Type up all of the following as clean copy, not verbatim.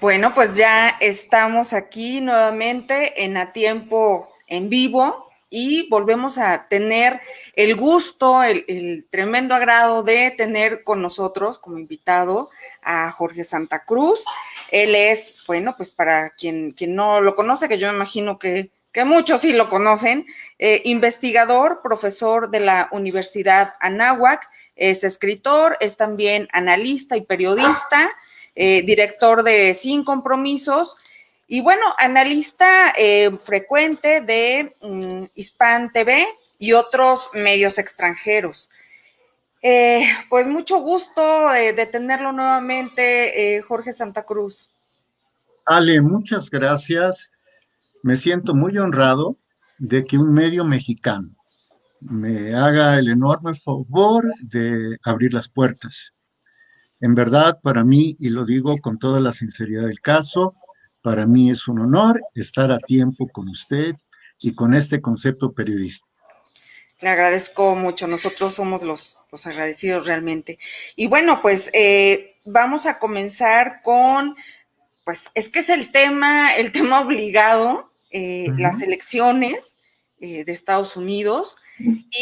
Bueno, pues ya estamos aquí nuevamente en A Tiempo en Vivo y volvemos a tener el gusto, el tremendo agrado de tener con nosotros como invitado a Jorge Santa Cruz. Él es, bueno, pues para quien no lo conoce, que yo me imagino que muchos sí lo conocen, investigador, profesor de la Universidad Anáhuac, es escritor, es también analista y periodista, director de Sin Compromisos y bueno, analista frecuente de Hispan TV y otros medios extranjeros. Pues mucho gusto de tenerlo nuevamente, Jorge Santa Cruz. Ale, muchas gracias. Me siento muy honrado de que un medio mexicano me haga el enorme favor de abrir las puertas. En verdad, para mí, y lo digo con toda la sinceridad del caso, para mí es un honor estar a tiempo con usted y con este concepto periodista. Le agradezco mucho, nosotros somos los agradecidos realmente. Y bueno, pues vamos a comenzar con, pues es que es el tema obligado, las elecciones de Estados Unidos.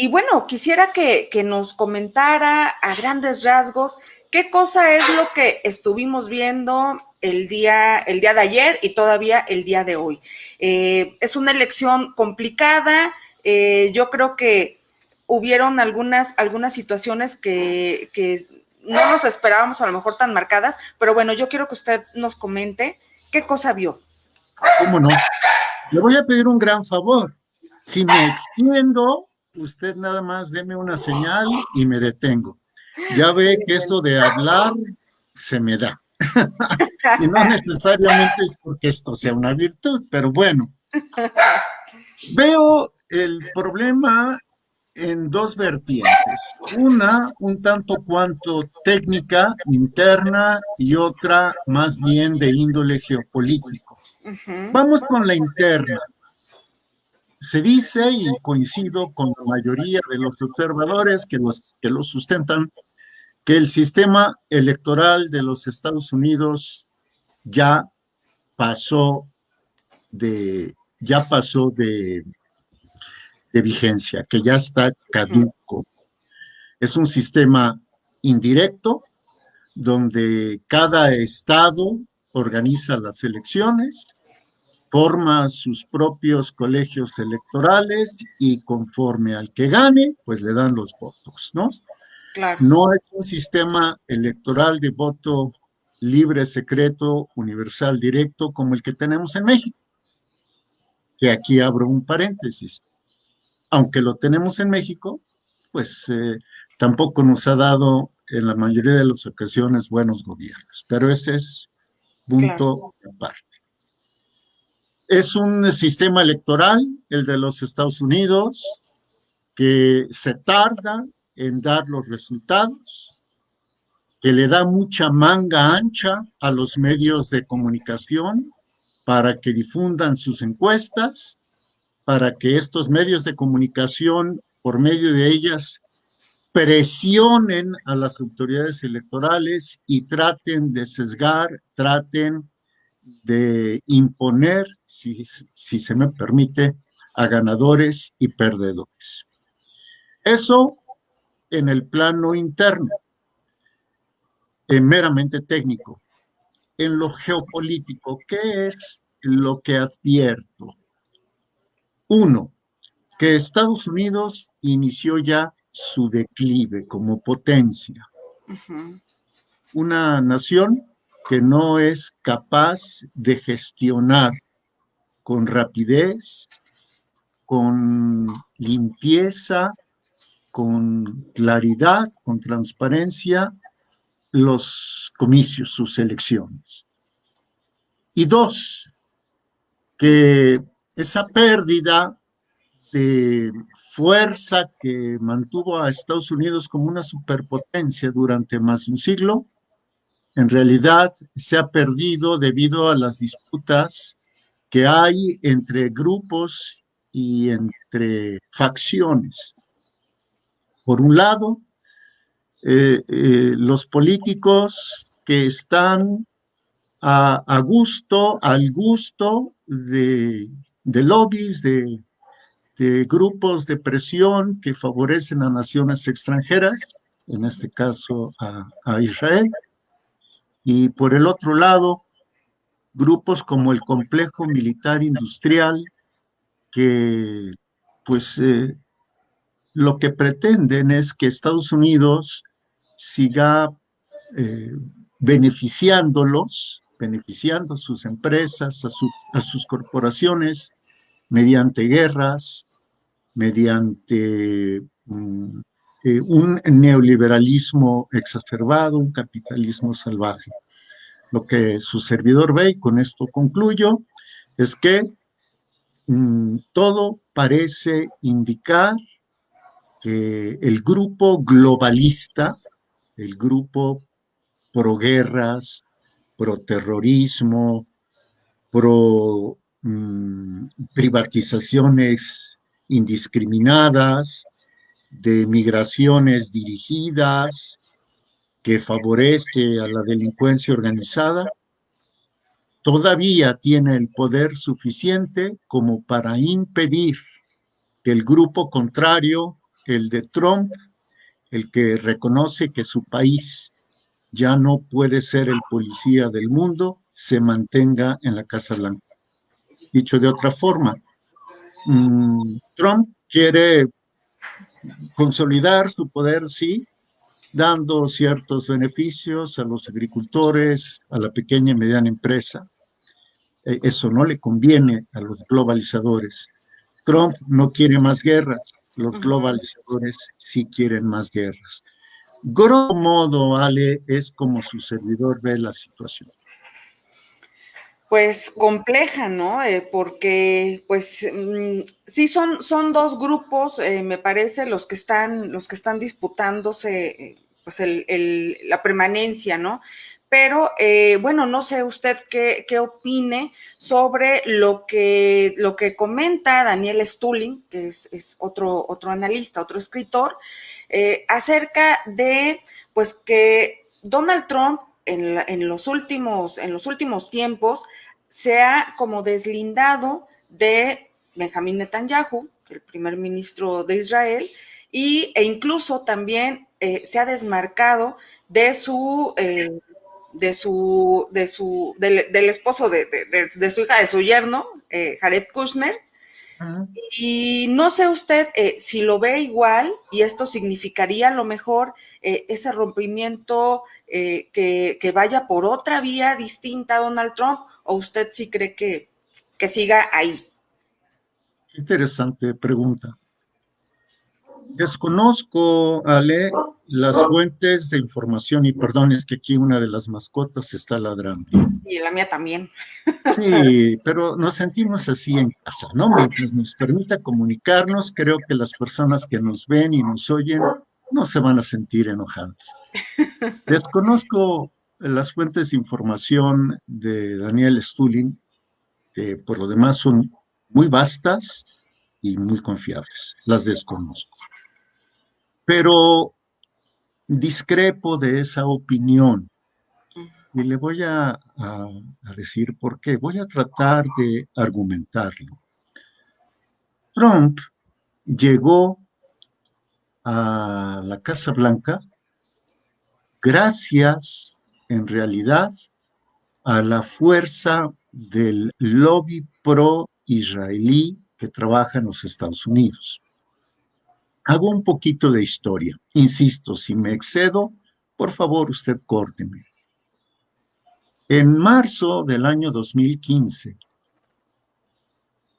Y bueno, quisiera que nos comentara a grandes rasgos qué cosa es lo que estuvimos viendo el día de ayer y todavía el día de hoy. Es una elección complicada, yo creo que hubieron algunas situaciones que no nos esperábamos a lo mejor tan marcadas, pero bueno, yo quiero que usted nos comente qué cosa vio. ¿Cómo no? Le voy a pedir un gran favor. Si me extiendo, usted nada más deme una señal y me detengo. Ya ve que eso de hablar se me da. Y no necesariamente es porque esto sea una virtud, pero bueno, veo el problema en dos vertientes. Una, un tanto cuanto técnica, interna, y otra más bien de índole geopolítico. Uh-huh. Vamos con la interna. Se dice, y coincido con la mayoría de los observadores que los sustentan, que el sistema electoral de los Estados Unidos ya pasó de vigencia, que ya está Uh-huh. caduco. Es un sistema indirecto donde cada estado organiza las elecciones, forma sus propios colegios electorales y conforme al que gane, pues le dan los votos, ¿no? Claro. No es un sistema electoral de voto libre, secreto, universal, directo, como el que tenemos en México, que aquí abro un paréntesis. Aunque lo tenemos en México, pues tampoco nos ha dado en la mayoría de las ocasiones buenos gobiernos, pero ese es Claro. punto aparte. Es un sistema electoral, el de los Estados Unidos, que se tarda en dar los resultados, que le da mucha manga ancha a los medios de comunicación para que difundan sus encuestas, para que estos medios de comunicación, por medio de ellas, presionen a las autoridades electorales y traten de sesgar, traten de imponer, si se me permite, a ganadores y perdedores. Eso en el plano interno, meramente técnico. En lo geopolítico, ¿qué es lo que advierto? Uno, que Estados Unidos inició ya su declive como potencia. Uh-huh. Una nación que no es capaz de gestionar con rapidez, con limpieza, con claridad, con transparencia, los comicios, sus elecciones. Y dos, que esa pérdida de fuerza que mantuvo a Estados Unidos como una superpotencia durante más de un siglo, en realidad se ha perdido debido a las disputas que hay entre grupos y entre facciones. Por un lado, los políticos que están al gusto de lobbies, de grupos de presión que favorecen a naciones extranjeras, en este caso a Israel, y por el otro lado, grupos como el complejo militar industrial, que pues lo que pretenden es que Estados Unidos siga eh, beneficiando sus empresas, a sus corporaciones, mediante guerras, mediante un neoliberalismo exacerbado, un capitalismo salvaje. Lo que su servidor ve, y con esto concluyo, es que todo parece indicar que el grupo globalista, el grupo pro guerras, pro terrorismo, pro privatizaciones indiscriminadas, de migraciones dirigidas, que favorece a la delincuencia organizada, todavía tiene el poder suficiente como para impedir que el grupo contrario, el de Trump, el que reconoce que su país ya no puede ser el policía del mundo, se mantenga en la Casa Blanca. Dicho de otra forma, Trump quiere consolidar su poder, sí, dando ciertos beneficios a los agricultores, a la pequeña y mediana empresa. Eso no le conviene a los globalizadores. Trump no quiere más guerras, los globalizadores sí quieren más guerras. Grosso modo, Ale, es como su servidor ve la situación. Pues compleja, ¿no? Porque, pues, sí son dos grupos, me parece, los que están disputándose, pues, la permanencia, ¿no? Pero, bueno, no sé usted qué opine sobre lo que comenta Daniel Stulin, que es otro analista, otro escritor, acerca de, pues, que Donald Trump en los últimos tiempos se ha como deslindado de Benjamín Netanyahu, el primer ministro de Israel, e incluso también se ha desmarcado de del esposo de su hija, de su yerno, Jared Kushner. Y no sé usted si lo ve igual y esto significaría a lo mejor ese rompimiento que vaya por otra vía distinta a Donald Trump, o usted sí cree que siga ahí. Interesante pregunta. Desconozco, Ale, las fuentes de información, y perdón, es que aquí una de las mascotas está ladrando. Y la mía también. Sí, pero nos sentimos así en casa, ¿no? Mientras nos permita comunicarnos, creo que las personas que nos ven y nos oyen no se van a sentir enojadas. Desconozco las fuentes de información de Daniel Stulin, que por lo demás son muy vastas y muy confiables. Las desconozco. Pero discrepo de esa opinión y le voy a decir por qué. Voy a tratar de argumentarlo. Trump llegó a la Casa Blanca gracias, en realidad, a la fuerza del lobby pro-israelí que trabaja en los Estados Unidos. Hago un poquito de historia. Insisto, si me excedo, por favor, usted córteme. En marzo del año 2015,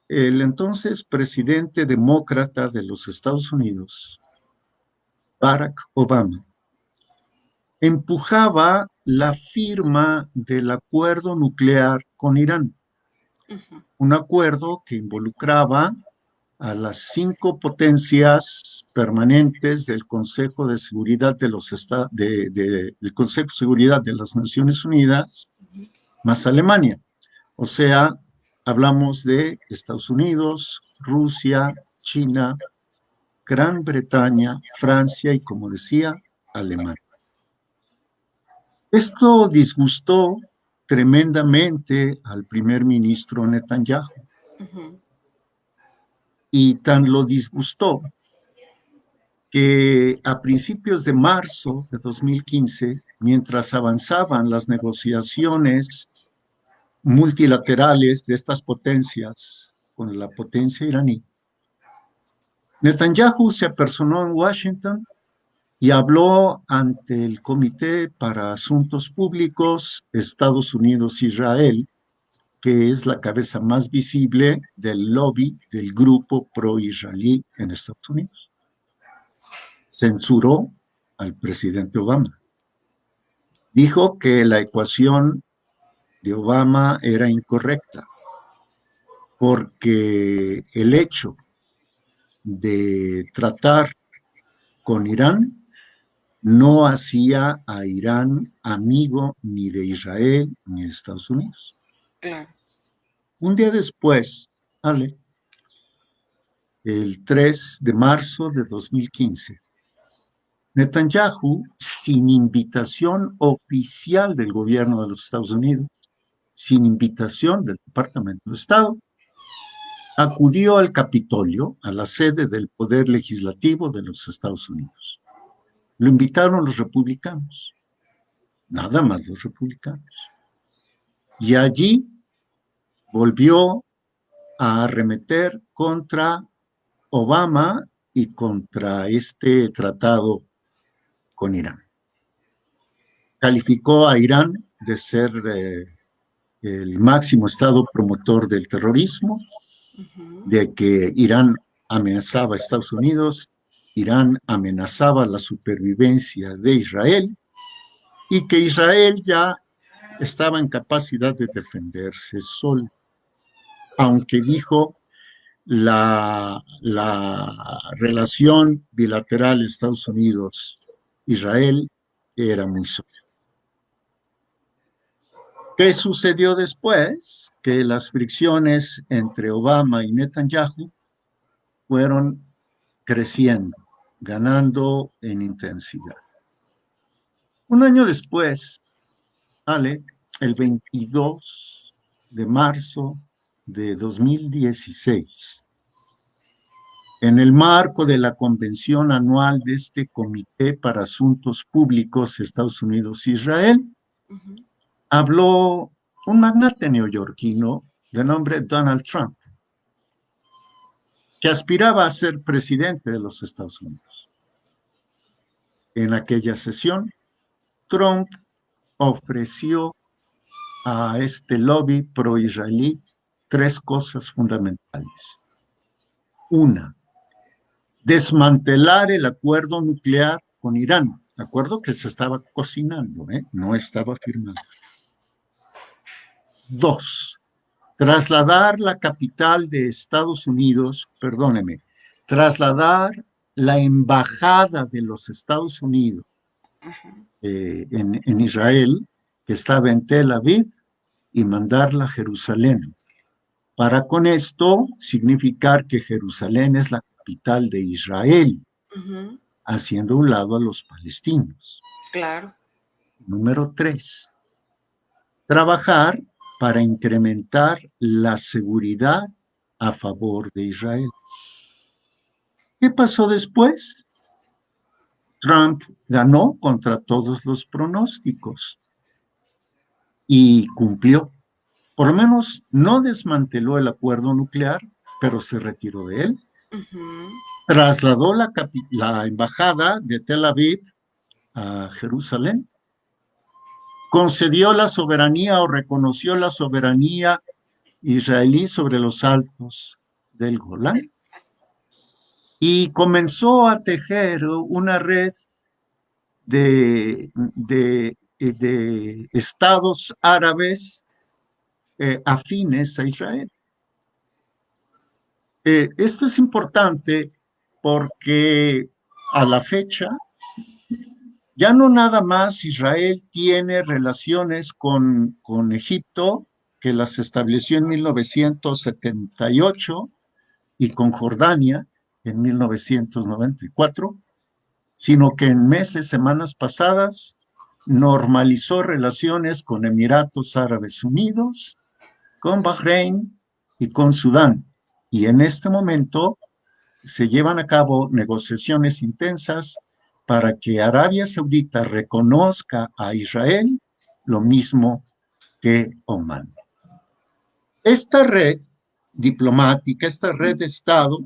el entonces presidente demócrata de los Estados Unidos, Barack Obama, empujaba la firma del acuerdo nuclear con Irán, un acuerdo que involucraba a las 5 potencias permanentes del Consejo de Seguridad del Consejo de Seguridad de las Naciones Unidas, más Alemania. O sea, hablamos de Estados Unidos, Rusia, China, Gran Bretaña, Francia y, como decía, Alemania. Esto disgustó tremendamente al primer ministro Netanyahu. Ujú. Y tan lo disgustó que a principios de marzo de 2015, mientras avanzaban las negociaciones multilaterales de estas potencias con la potencia iraní, Netanyahu se apersonó en Washington y habló ante el Comité para Asuntos Públicos Estados Unidos-Israel, que es la cabeza más visible del lobby del grupo pro-israelí en Estados Unidos. Censuró al presidente Obama. Dijo que la ecuación de Obama era incorrecta, porque el hecho de tratar con Irán no hacía a Irán amigo ni de Israel ni de Estados Unidos. Claro. Un día después, Ale, el 3 de marzo de 2015, Netanyahu, sin invitación oficial del gobierno de los Estados Unidos, sin invitación del Departamento de Estado, acudió al Capitolio, a la sede del Poder Legislativo de los Estados Unidos. Lo invitaron los republicanos, nada más los republicanos. Y allí volvió a arremeter contra Obama y contra este tratado con Irán. Calificó a Irán de ser el máximo estado promotor del terrorismo, de que Irán amenazaba a Estados Unidos, Irán amenazaba la supervivencia de Israel y que Israel ya estaba en capacidad de defenderse solo, aunque dijo la relación bilateral Estados Unidos-Israel era muy sólida. ¿Qué sucedió después? Que las fricciones entre Obama y Netanyahu fueron creciendo, ganando en intensidad. Un año después, Ale, el 22 de marzo de 2016, en el marco de la convención anual de este Comité para Asuntos Públicos Estados Unidos-Israel, habló un magnate neoyorquino de nombre Donald Trump, que aspiraba a ser presidente de los Estados Unidos. En aquella sesión, Trump ofreció a este lobby pro-israelí tres cosas fundamentales. Una, desmantelar el acuerdo nuclear con Irán, acuerdo que se estaba cocinando, no estaba firmado. Dos, trasladar la capital de Estados Unidos, trasladar la embajada de los Estados Unidos en Israel, que estaba en Tel Aviv, y mandarla a Jerusalén, para con esto significar que Jerusalén es la capital de Israel, haciendo a un lado a los palestinos. Claro. Número 3, trabajar para incrementar la seguridad a favor de Israel. ¿Qué pasó después? Trump ganó contra todos los pronósticos y cumplió. Por lo menos no desmanteló el acuerdo nuclear, pero se retiró de él. Trasladó la embajada de Tel Aviv a Jerusalén. Concedió la soberanía o reconoció la soberanía israelí sobre los altos del Golán. Y comenzó a tejer una red de estados árabes afines a Israel. Esto es importante porque a la fecha ya no nada más Israel tiene relaciones con Egipto, que las estableció en 1978, y con Jordania en 1994, sino que en semanas pasadas, normalizó relaciones con Emiratos Árabes Unidos, con Bahrein y con Sudán. Y en este momento se llevan a cabo negociaciones intensas para que Arabia Saudita reconozca a Israel lo mismo que Omán. Esta red diplomática, esta red de Estado,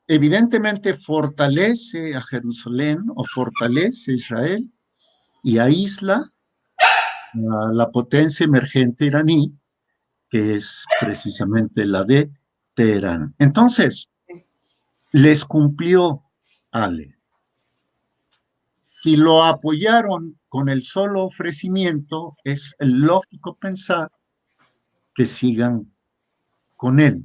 evidentemente fortalece a Jerusalén o fortalece a Israel y aísla a la potencia emergente iraní, que es precisamente la de Teherán. Entonces, les cumplió Ale. Si lo apoyaron con el solo ofrecimiento, es lógico pensar que sigan con él,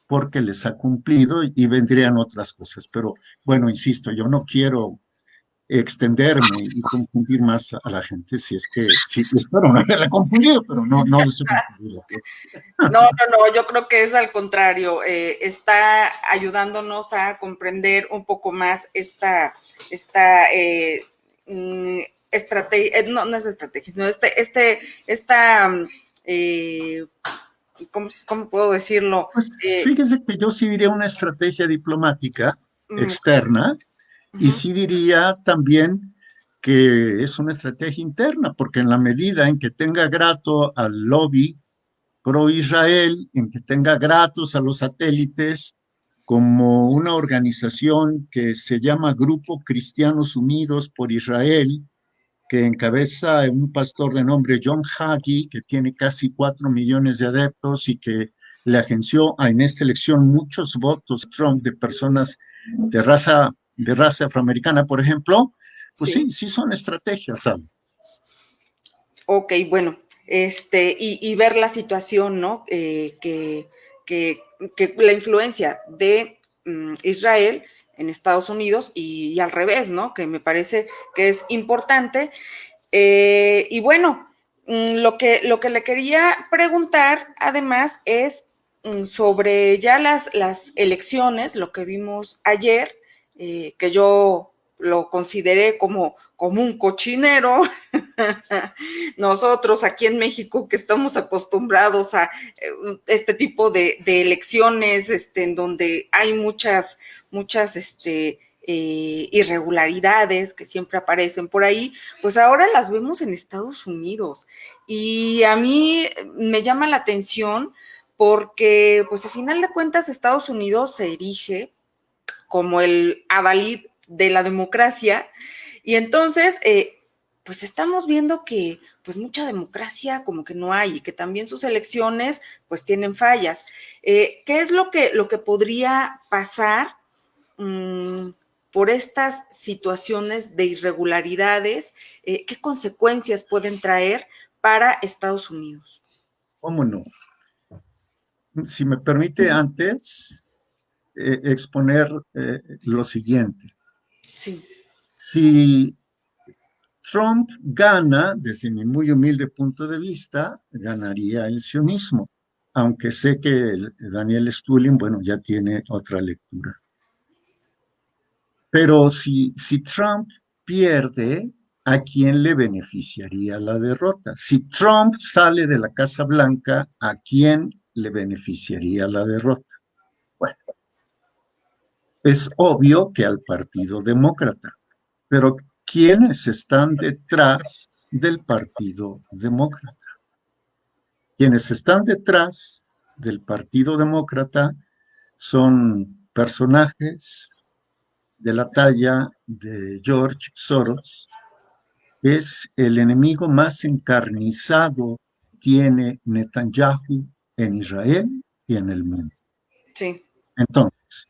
porque les ha cumplido y vendrían otras cosas. Pero bueno, insisto, yo no quiero extenderme y confundir más a la gente, si es que, sí, espero no haberla confundido, pero no deseo confundirla. No, no, no, yo creo que es al contrario, está ayudándonos a comprender un poco más esta estrategia, no es estrategia, sino esta, eh, ¿cómo puedo decirlo? Pues fíjese que yo sí diría una estrategia diplomática Mm, externa y ujú, sí diría también que es una estrategia interna, porque en la medida en que tenga grato al lobby pro-Israel, en que tenga gratos a los satélites, como una organización que se llama Grupo Cristianos Unidos por Israel, que encabeza un pastor de nombre John Hagee, que tiene casi 4 millones de adeptos y que le agenció en esta elección muchos votos Trump de personas de raza afroamericana, por ejemplo, pues sí. sí, sí son estrategias, ¿sabes? Ok, bueno, y ver la situación, ¿no? Que, que la influencia de Israel en Estados Unidos y al revés, ¿no? Que me parece que es importante. Y bueno, lo que le quería preguntar además es sobre ya las elecciones, lo que vimos ayer, que yo lo consideré como un cochinero. Nosotros aquí en México que estamos acostumbrados a este tipo de elecciones, en donde hay muchas, irregularidades que siempre aparecen por ahí, pues ahora las vemos en Estados Unidos. Y a mí me llama la atención porque, pues a final de cuentas, Estados Unidos se erige como el adalid de la democracia. Y entonces, pues estamos viendo que pues mucha democracia como que no hay y que también sus elecciones pues tienen fallas. ¿Qué es lo que podría pasar por estas situaciones de irregularidades? ¿Qué consecuencias pueden traer para Estados Unidos? ¿Cómo no? Si me permite antes exponer lo siguiente. Sí. Si Trump gana, desde mi muy humilde punto de vista, ganaría el sionismo, aunque sé que Daniel Stulin, bueno, ya tiene otra lectura. Pero si Trump pierde, ¿a quién le beneficiaría la derrota? Si Trump sale de la Casa Blanca, ¿a quién le beneficiaría la derrota? Bueno, es obvio que al Partido Demócrata, pero ¿quiénes están detrás del Partido Demócrata? Quienes están detrás del Partido Demócrata son personajes de la talla de George Soros, que es el enemigo más encarnizado que tiene Netanyahu en Israel y en el mundo. Sí. Entonces,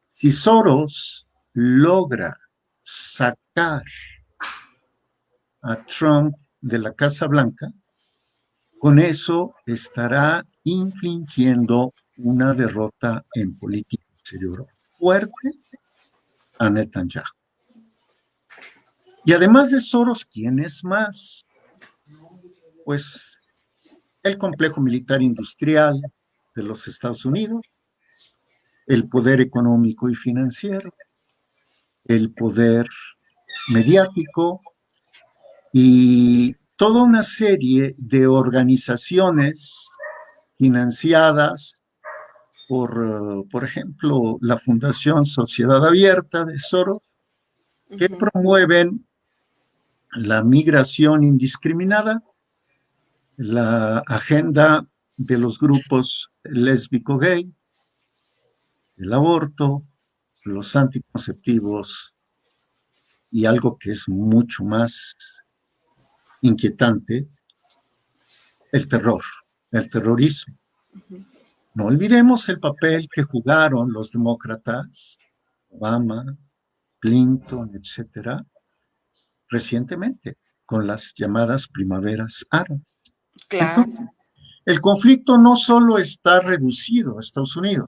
si Soros logra sacar a Trump de la Casa Blanca, con eso estará infligiendo una derrota en política exterior fuerte a Netanyahu. Y además de Soros, ¿quién es más? Pues el complejo militar industrial de los Estados Unidos, el poder económico y financiero, el poder mediático, y toda una serie de organizaciones financiadas por ejemplo, la Fundación Sociedad Abierta de Soros, que Ujú. promueven la migración indiscriminada, la agenda de los grupos lésbico-gay, el aborto, los anticonceptivos y algo que es mucho más inquietante, el terror, el terrorismo. Ujú. No olvidemos el papel que jugaron los demócratas, Obama, Clinton, etcétera, recientemente con las llamadas primaveras árabes. Claro. Entonces, el conflicto no solo está reducido a Estados Unidos,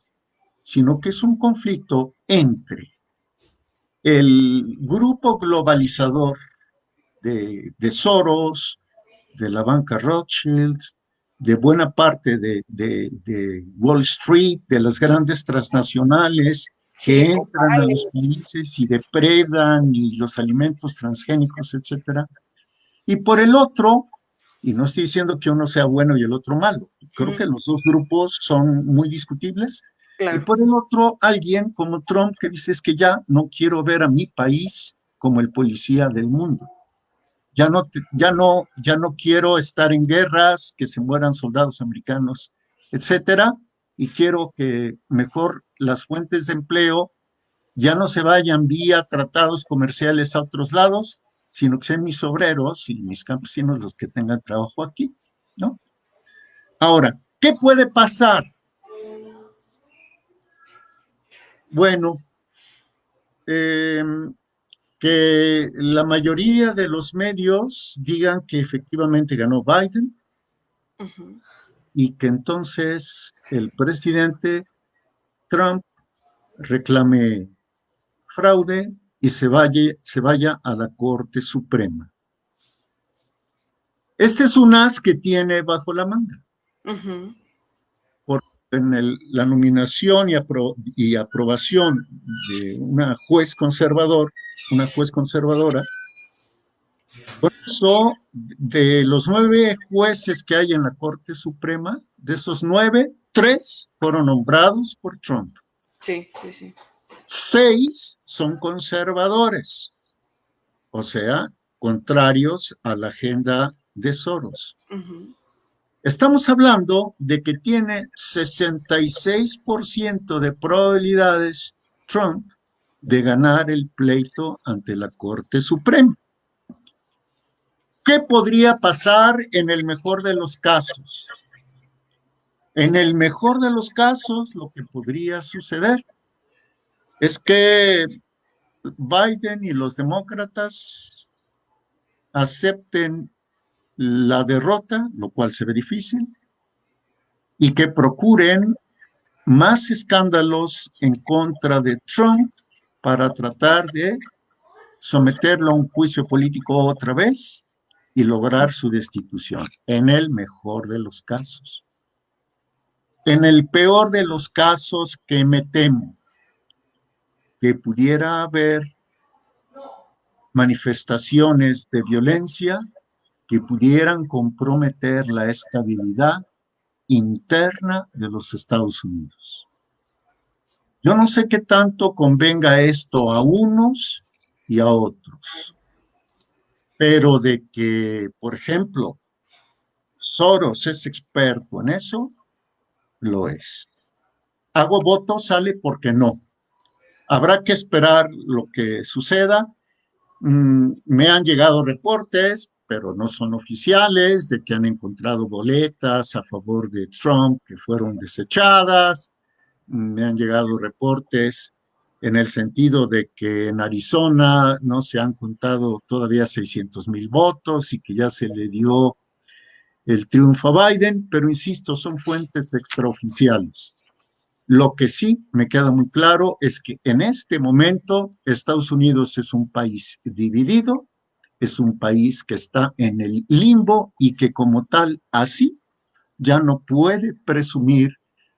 sino que es un conflicto entre el grupo globalizador de Soros, de la banca Rothschild, de buena parte de Wall Street, de las grandes transnacionales que Sí, entran a Copal. los países y depredan y los alimentos transgénicos, etcétera. Y por el otro, y no estoy diciendo que uno sea bueno y el otro malo, creo Ujú. que los dos grupos son muy discutibles. Y Claro. por el otro, alguien como Trump que dice es que ya no quiero ver a mi país como el policía del mundo. Ya no quiero estar en guerras, que se mueran soldados americanos, etcétera, y quiero que mejor las fuentes de empleo ya no se vayan vía tratados comerciales a otros lados, sino que sean mis obreros y mis campesinos los que tengan trabajo aquí, ¿no? Ahora, ¿qué puede pasar? Bueno, eh, que la mayoría de los medios digan que efectivamente ganó Biden Ujú. y que entonces el presidente Trump reclame fraude y se vaya a la Corte Suprema. Este es un as que tiene bajo la manga. Ujú. Por la nominación y aprobación de una juez conservadora. Por eso, de los 9 jueces que hay en la Corte Suprema, de esos 9, 3 fueron nombrados por Trump. Sí, sí, sí. 6 son conservadores, o sea, contrarios a la agenda de Soros. Ujú. Estamos hablando de que tiene 66% de probabilidades Trump de ganar el pleito ante la Corte Suprema. ¿Qué podría pasar en el mejor de los casos? En el mejor de los casos, lo que podría suceder es que Biden y los demócratas acepten la derrota, lo cual se ve difícil, y que procuren más escándalos en contra de Trump para tratar de someterlo a un juicio político otra vez y lograr su destitución, en el mejor de los casos. En el peor de los casos, que me temo que pudiera haber manifestaciones de violencia que pudieran comprometer la estabilidad interna de los Estados Unidos. Yo no sé qué tanto convenga esto a unos y a otros, pero de que, por ejemplo, Soros es experto en eso, lo es. Hago voto, sale porque no. Habrá que esperar lo que suceda. Me han llegado reportes, pero no son oficiales, de que han encontrado boletas a favor de Trump que fueron desechadas. Me han llegado reportes en el sentido de que en Arizona no se han contado todavía 600,000 votos y que ya se le dio el triunfo a Biden, pero insisto, son fuentes extraoficiales. Lo que sí me queda muy claro es que en este momento Estados Unidos es un país dividido, es un país que está en el limbo y que como tal, así, ya no puede presumir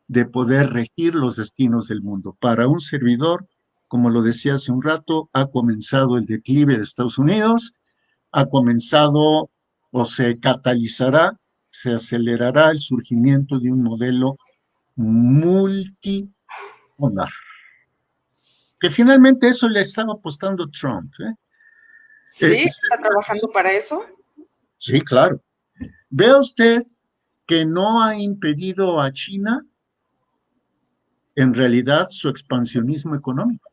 de poder regir los destinos del mundo. Para un servidor, como lo decía hace un rato, ha comenzado el declive de Estados Unidos ha comenzado o se catalizará, se acelerará el surgimiento de un modelo multipolar. Que finalmente eso le estaba apostando Trump. Sí, está trabajando para eso. Sí, claro. Vea usted que no ha impedido a China en realidad su expansionismo económico.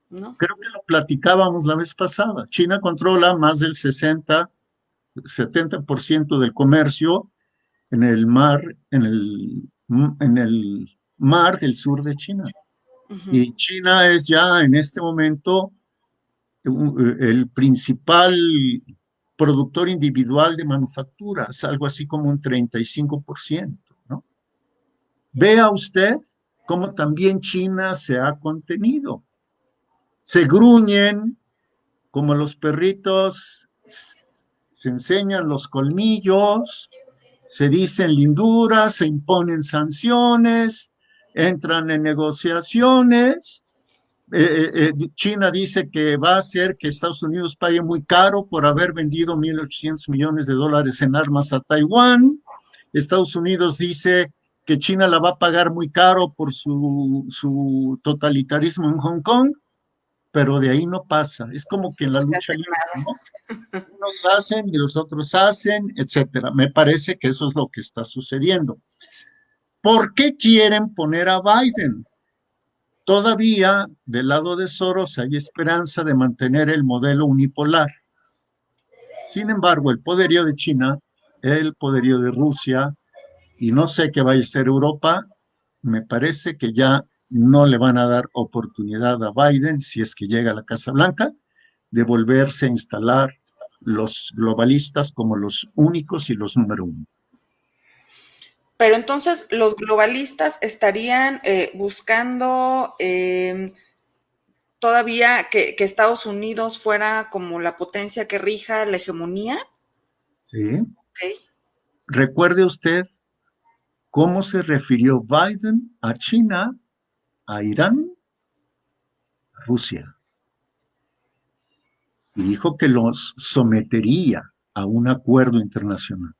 ¿No? Creo que lo platicábamos la vez pasada. China controla más del 70% del comercio en el mar, en el mar del sur de China. Y China es ya en este momento el principal productor individual de manufacturas, algo así como un 35%, ¿no? Vea usted cómo también China se ha contenido. Se gruñen como los perritos, se enseñan los colmillos, se dicen linduras, se imponen sanciones, entran en negociaciones. China dice que va a hacer que Estados Unidos pague muy caro por haber vendido 1.800 millones de dólares en armas a Taiwán. Estados Unidos dice que China la va a pagar muy caro por su totalitarismo en Hong Kong, pero de ahí no pasa. Es como que en la lucha libre, ¿no? Unos hacen y los otros hacen, etcétera. Me parece que eso es lo que está sucediendo. ¿Por qué quieren poner a Biden? Todavía del lado de Soros hay esperanza de mantener el modelo unipolar. Sin embargo, el poderío de China, el poderío de Rusia, y no sé qué vaya a ser Europa, me parece que ya no le van a dar oportunidad a Biden, si es que llega a la Casa Blanca, de volverse a instalar los globalistas como los únicos y los número uno. Pero entonces los globalistas estarían buscando todavía que Estados Unidos fuera como la potencia que rija la hegemonía. ¿Sí? Okay. Recuerde usted cómo se refirió Biden a China, a Irán, a Rusia. Y dijo que los sometería a un acuerdo internacional.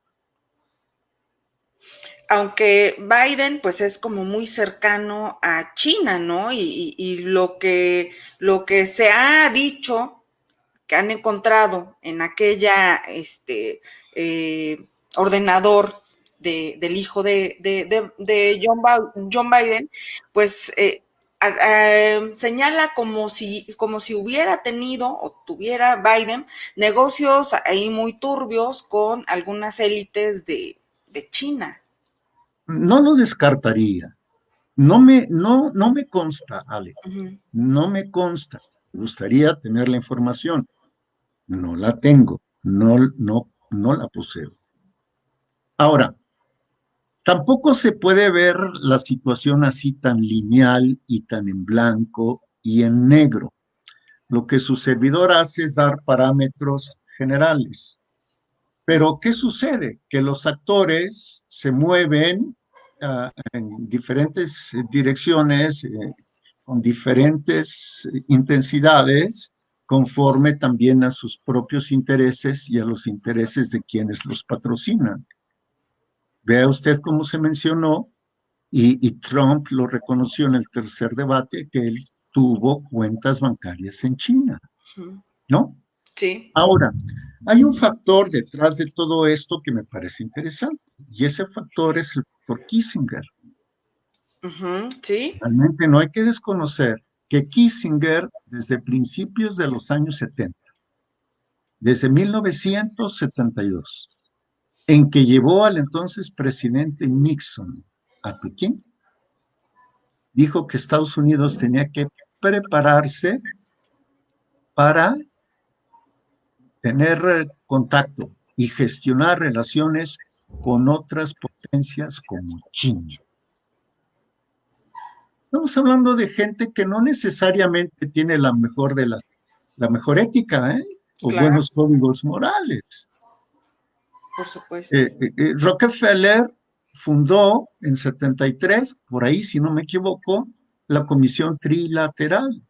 Aunque Biden pues es como muy cercano a China, ¿no? Y lo que se ha dicho, que han encontrado en aquella ordenador del hijo de John Biden, pues señala como si hubiera tenido o tuviera Biden negocios ahí muy turbios con algunas élites de China. No lo descartaría. No me consta, Ale. No me consta. Me gustaría tener la información. No la tengo. No la poseo. Ahora, tampoco se puede ver la situación así tan lineal y tan en blanco y en negro. Lo que su servidor hace es dar parámetros generales. Pero, ¿qué sucede? Que los actores se mueven en diferentes direcciones, con diferentes intensidades, conforme también a sus propios intereses y a los intereses de quienes los patrocinan. Vea usted cómo se mencionó, y Trump lo reconoció en el tercer debate, que él tuvo cuentas bancarias en China, ¿no? Sí. Ahora, hay un factor detrás de todo esto que me parece interesante, y ese factor es el factor Kissinger. Sí. Realmente no hay que desconocer que Kissinger, desde principios de los años 70, desde 1972, en que llevó al entonces presidente Nixon a Pekín, dijo que Estados Unidos tenía que prepararse para tener contacto y gestionar relaciones con otras potencias como China. Estamos hablando de gente que no necesariamente tiene la mejor ética, o Claro, buenos códigos morales. por supuesto. Rockefeller fundó en 73, por ahí si no me equivoco, la Comisión Trilateral.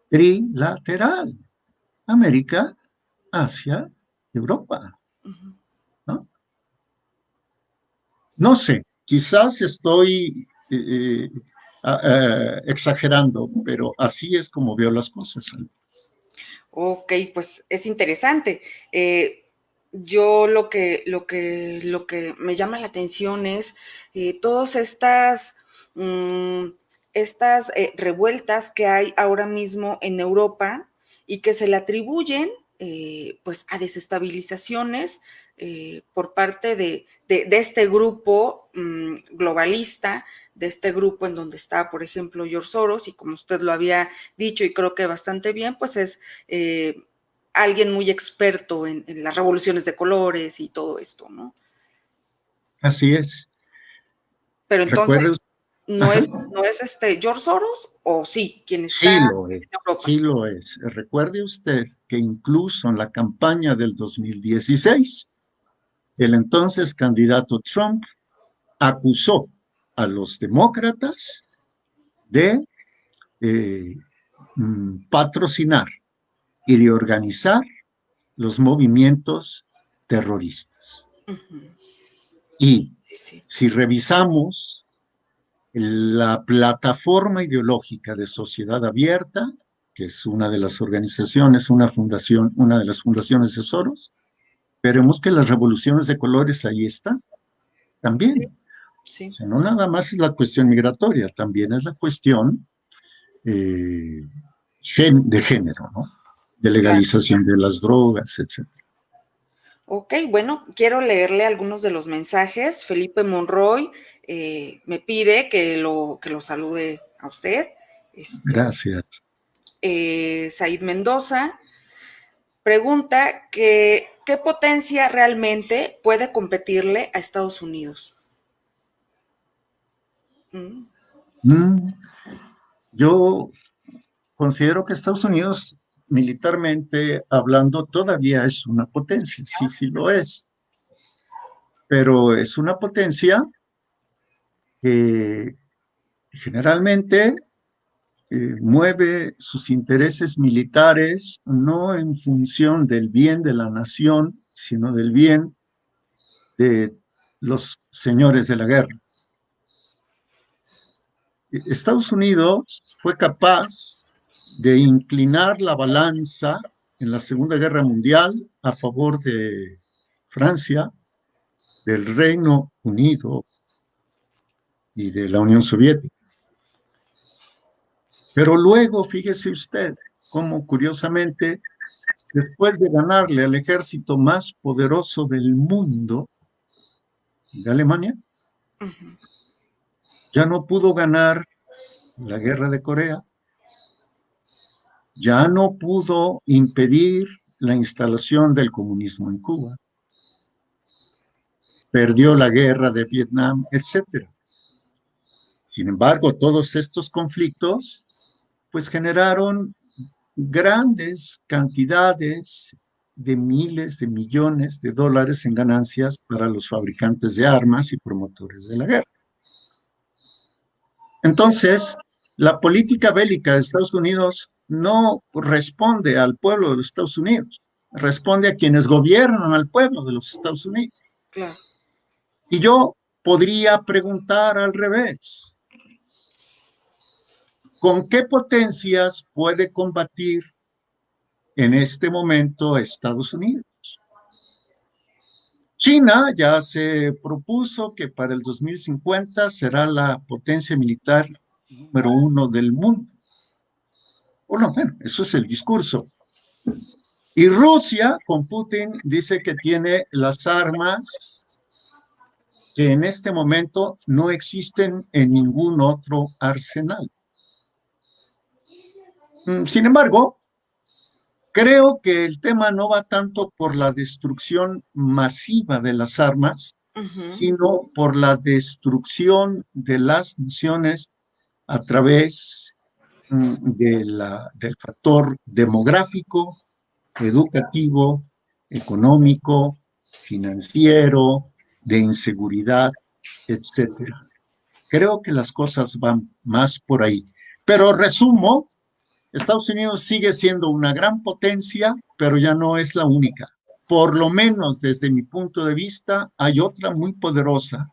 Trilateral. América, Asia, Europa, Ujú. ¿no? No sé, quizás estoy exagerando, pero así es como veo las cosas. Ok, pues es interesante. Yo lo que me llama la atención es todas mm, estas revueltas que hay ahora mismo en Europa y que se le atribuyen pues a desestabilizaciones por parte de este grupo globalista, de este grupo en donde está, por ejemplo, George Soros, y como usted lo había dicho y creo que bastante bien, pues es alguien muy experto en las revoluciones de colores y todo esto, ¿no? Así es. Pero Recuerde, entonces, ajá, no es George Soros o sí, quien está sí lo es, en Europa? sí lo es. Recuerde usted que incluso en la campaña del 2016, el entonces candidato Trump acusó a los demócratas de eh, patrocinar y de organizar los movimientos terroristas. Uh -huh. Y Sí, sí. si revisamos la plataforma ideológica de Sociedad Abierta, que es una de las organizaciones, una fundación, una de las fundaciones de Soros, veremos que las revoluciones de colores ahí están Sí, también. O sí. sea, no nada más es la cuestión migratoria, también es la cuestión eh, de género, ¿no? De Claro. legalización de las drogas, etc. Ok, bueno, quiero leerle algunos de los mensajes. Felipe Monroy me pide que lo salude a usted. Este, Gracias. Said Mendoza pregunta que qué potencia realmente puede competirle a Estados Unidos. Mm. Mm, yo considero que Estados Unidos, militarmente hablando, todavía es una potencia, sí, sí lo es, pero es una potencia que generalmente mueve sus intereses militares no en función del bien de la nación, sino del bien de los señores de la guerra. Estados Unidos fue capaz de inclinar la balanza en la Segunda Guerra Mundial a favor de Francia, del Reino Unido y de la Unión Soviética. Pero luego, fíjese usted, cómo curiosamente, después de ganarle al ejército más poderoso del mundo, de Alemania, Uh -huh. ya no pudo ganar la guerra de Corea, ya no pudo impedir la instalación del comunismo en Cuba, perdió la guerra de Vietnam, etcétera. Sin embargo, todos estos conflictos pues generaron grandes cantidades de miles de millones de dólares en ganancias para los fabricantes de armas y promotores de la guerra. Entonces, la política bélica de Estados Unidos no responde al pueblo de los Estados Unidos, responde a quienes gobiernan al pueblo de los Estados Unidos. Claro. Y yo podría preguntar al revés, ¿con qué potencias puede combatir en este momento Estados Unidos? China ya se propuso que para el 2050 será la potencia militar número uno del mundo. Bueno, eso es el discurso. Y Rusia, con Putin, dice que tiene las armas que en este momento no existen en ningún otro arsenal. Sin embargo, creo que el tema no va tanto por la destrucción masiva de las armas, Uh -huh. sino por la destrucción de las naciones a través del factor demográfico, educativo, económico, financiero, de inseguridad, etcétera. Creo que las cosas van más por ahí. Pero resumo Estados Unidos sigue siendo una gran potencia, pero ya no es la única. Por lo menos desde mi punto de vista, hay otra muy poderosa,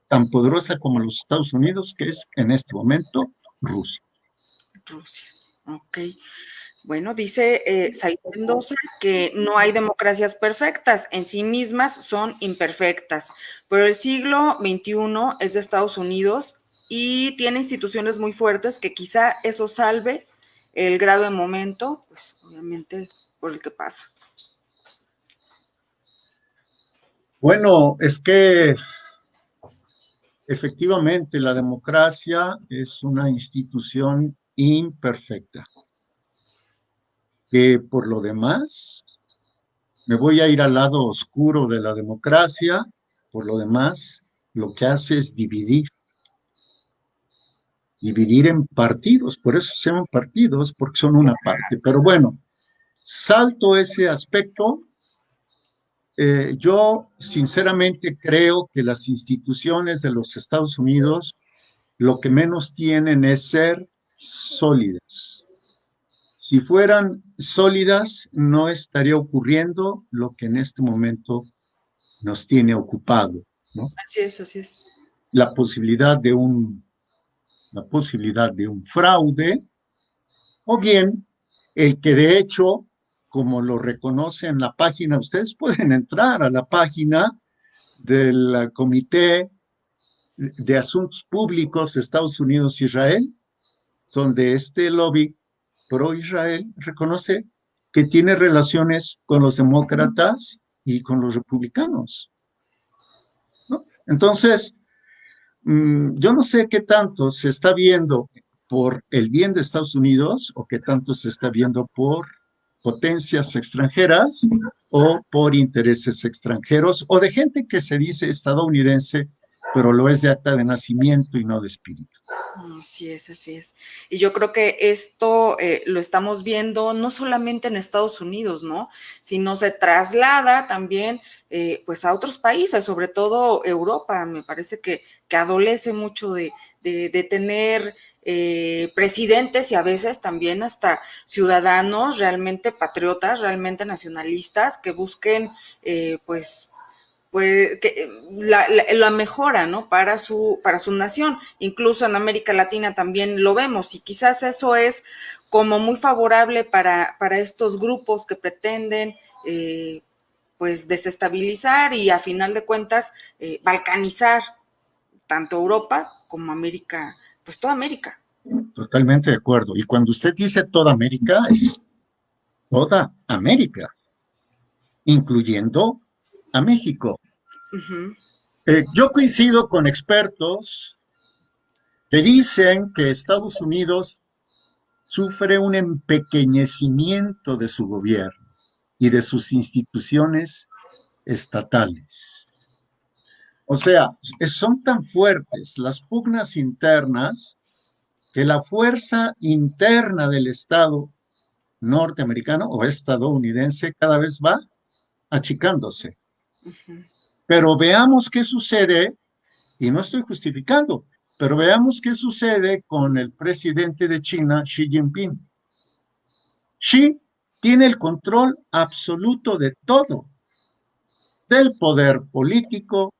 tan poderosa como los Estados Unidos, que es en este momento Rusia. Rusia. Ok. Bueno, dice Said Mendoza que no hay democracias perfectas, en sí mismas son imperfectas, pero el siglo XXI es de Estados Unidos y tiene instituciones muy fuertes que quizá eso salve el grave momento, pues obviamente por el que pasa. Bueno, es que efectivamente la democracia es una institución imperfecta, que por lo demás me voy a ir al lado oscuro de la democracia, por lo demás lo que hace es dividir en partidos, por eso se llaman partidos, porque son una parte. Pero bueno, salto ese aspecto. Yo sinceramente creo que las instituciones de los Estados Unidos lo que menos tienen es ser sólidas. Si fueran sólidas, no estaría ocurriendo lo que en este momento nos tiene ocupado, ¿no? Así es, así es. La posibilidad de la posibilidad de un fraude, o bien el que de hecho, como lo reconoce en la página, ustedes pueden entrar a la página del Comité de Asuntos Públicos Estados Unidos-Israel, donde este lobby pro-Israel reconoce que tiene relaciones con los demócratas y con los republicanos, ¿no? Entonces, yo no sé qué tanto se está viendo por el bien de Estados Unidos o qué tanto se está viendo por potencias extranjeras o por intereses extranjeros o de gente que se dice estadounidense, pero lo es de acta de nacimiento y no de espíritu. Así es, así es. Y yo creo que esto lo estamos viendo no solamente en Estados Unidos, ¿no? Sino se traslada también pues a otros países, sobre todo Europa. Me parece que adolece mucho de tener presidentes y a veces también hasta ciudadanos realmente patriotas, realmente nacionalistas, que busquen pues la mejora, ¿no? Para su nación. Incluso en América Latina también lo vemos y quizás eso es como muy favorable para estos grupos que pretenden pues desestabilizar y a final de cuentas balcanizar tanto Europa como América, pues toda América. Totalmente de acuerdo. Y cuando usted dice toda América, es toda América, incluyendo a México. Uh-huh. Yo coincido con expertos que dicen que Estados Unidos sufre un empequeñecimiento de su gobierno y de sus instituciones estatales. O sea, son tan fuertes las pugnas internas que la fuerza interna del Estado norteamericano o estadounidense cada vez va achicándose. Uh-huh. Pero veamos qué sucede, y no estoy justificando, pero veamos qué sucede con el presidente de China, Xi Jinping. Xi tiene el control absoluto de todo, del poder político,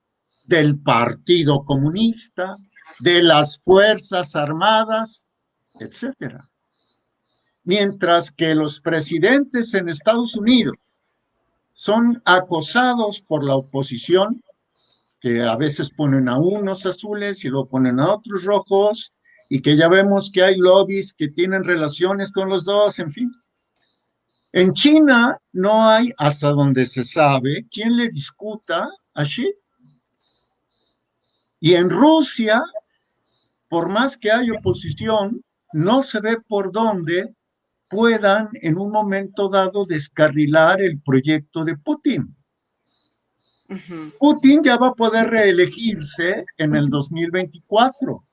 del Partido Comunista, de las Fuerzas Armadas, etcétera. Mientras que los presidentes en Estados Unidos son acosados por la oposición, que a veces ponen a unos azules y luego ponen a otros rojos, y que ya vemos que hay lobbies que tienen relaciones con los dos, en fin. En China no hay, hasta donde se sabe, quien le discuta a Xi. Y en Rusia, por más que hay oposición, no se ve por dónde puedan en un momento dado descarrilar el proyecto de Putin. Uh-huh. Putin ya va a poder reelegirse en el 2024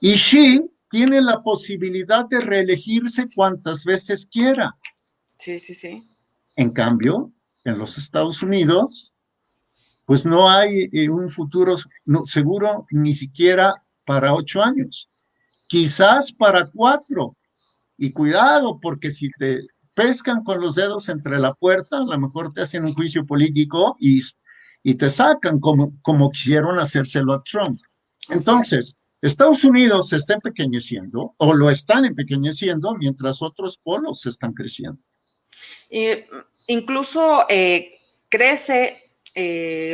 y Xi tiene la posibilidad de reelegirse cuantas veces quiera. Sí, sí, sí. En cambio, en los Estados Unidos, pues no hay un futuro seguro ni siquiera para 8 años, quizás para 4, Y cuidado, porque si te pescan con los dedos entre la puerta, a lo mejor te hacen un juicio político y te sacan como quisieron hacérselo a Trump. Así es. Entonces, Estados Unidos se está empequeñeciendo o lo están empequeñeciendo mientras otros polos están creciendo. Y incluso crece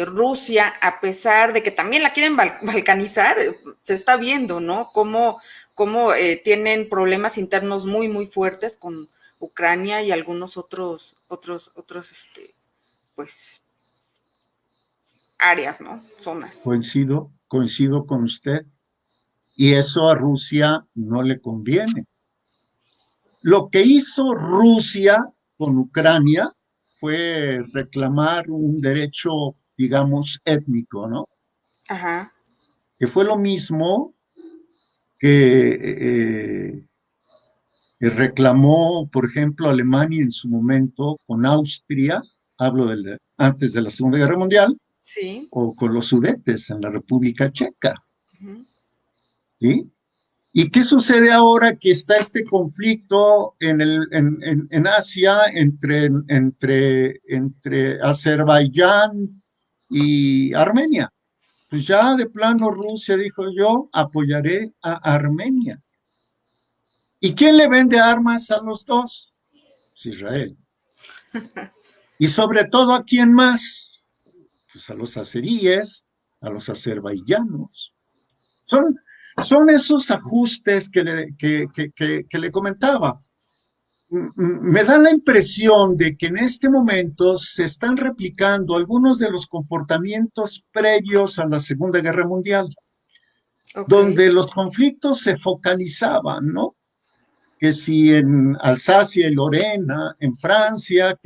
Rusia, a pesar de que también la quieren balcanizar, se está viendo, ¿no? Cómo tienen problemas internos muy, muy fuertes con Ucrania y algunos pues, áreas, ¿no? Zonas. Coincido con usted. Y eso a Rusia no le conviene. Lo que hizo Rusia con Ucrania fue reclamar un derecho, digamos, étnico, ¿no? Ajá. Que fue lo mismo que reclamó, por ejemplo, Alemania en su momento con Austria, hablo antes de la Segunda Guerra Mundial, Sí. o con los Sudetes en la República Checa, Uh-huh. ¿sí? ¿Y qué sucede ahora que está este conflicto en Asia entre Azerbaiyán y Armenia? Pues ya de plano Rusia dijo yo apoyaré a Armenia. ¿Y quién le vende armas a los dos? Pues Israel. Y sobre todo ¿a quién más? Pues a los azeríes, a los azerbaiyanos. Son, son esos ajustes que le comentaba. Me da la impresión de que en este momento se están replicando algunos de los comportamientos previos a la Segunda Guerra Mundial, Ok. donde los conflictos se focalizaban, ¿no? Que si en Alsacia y Lorena, en Francia,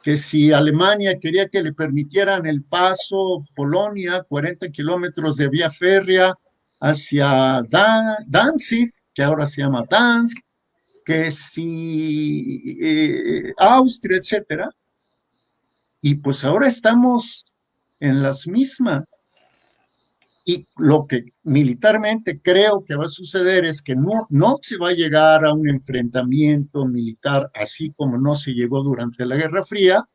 que si Alemania quería que le permitieran el paso Polonia, 40 kilómetros de vía férrea hacia Danzig, que ahora se llama Dansk, que si Austria, etcétera, y pues ahora estamos en las mismas. Y lo que militarmente creo que va a suceder es que no se va a llegar a un enfrentamiento militar así como no se llegó durante la Guerra Fría,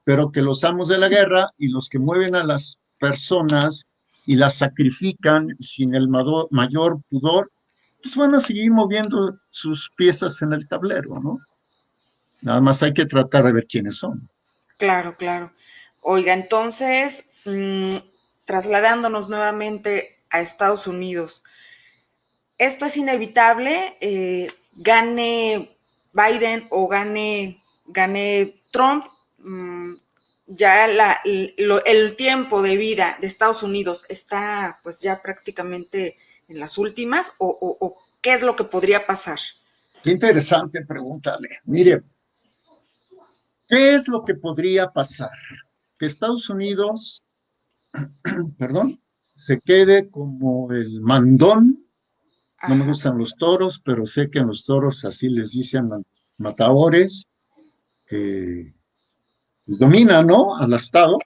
pero que los amos de la guerra y los que mueven a las personas y las sacrifican sin el mayor pudor, pues van a seguir moviendo sus piezas en el tablero, ¿no? Nada más hay que tratar de ver quiénes son. Claro, claro. Oiga, entonces, trasladándonos nuevamente a Estados Unidos, esto es inevitable, gane Biden o gane Trump, ya el tiempo de vida de Estados Unidos está pues ya prácticamente en las últimas, o qué es lo que podría pasar. Qué interesante pregúntale. Mire, ¿qué es lo que podría pasar? Que Estados Unidos, perdón, se quede como el mandón. No me Ajá, gustan los toros, pero sé que en los toros así les dicen matadores, que pues, dominan, ¿no? Al Estado,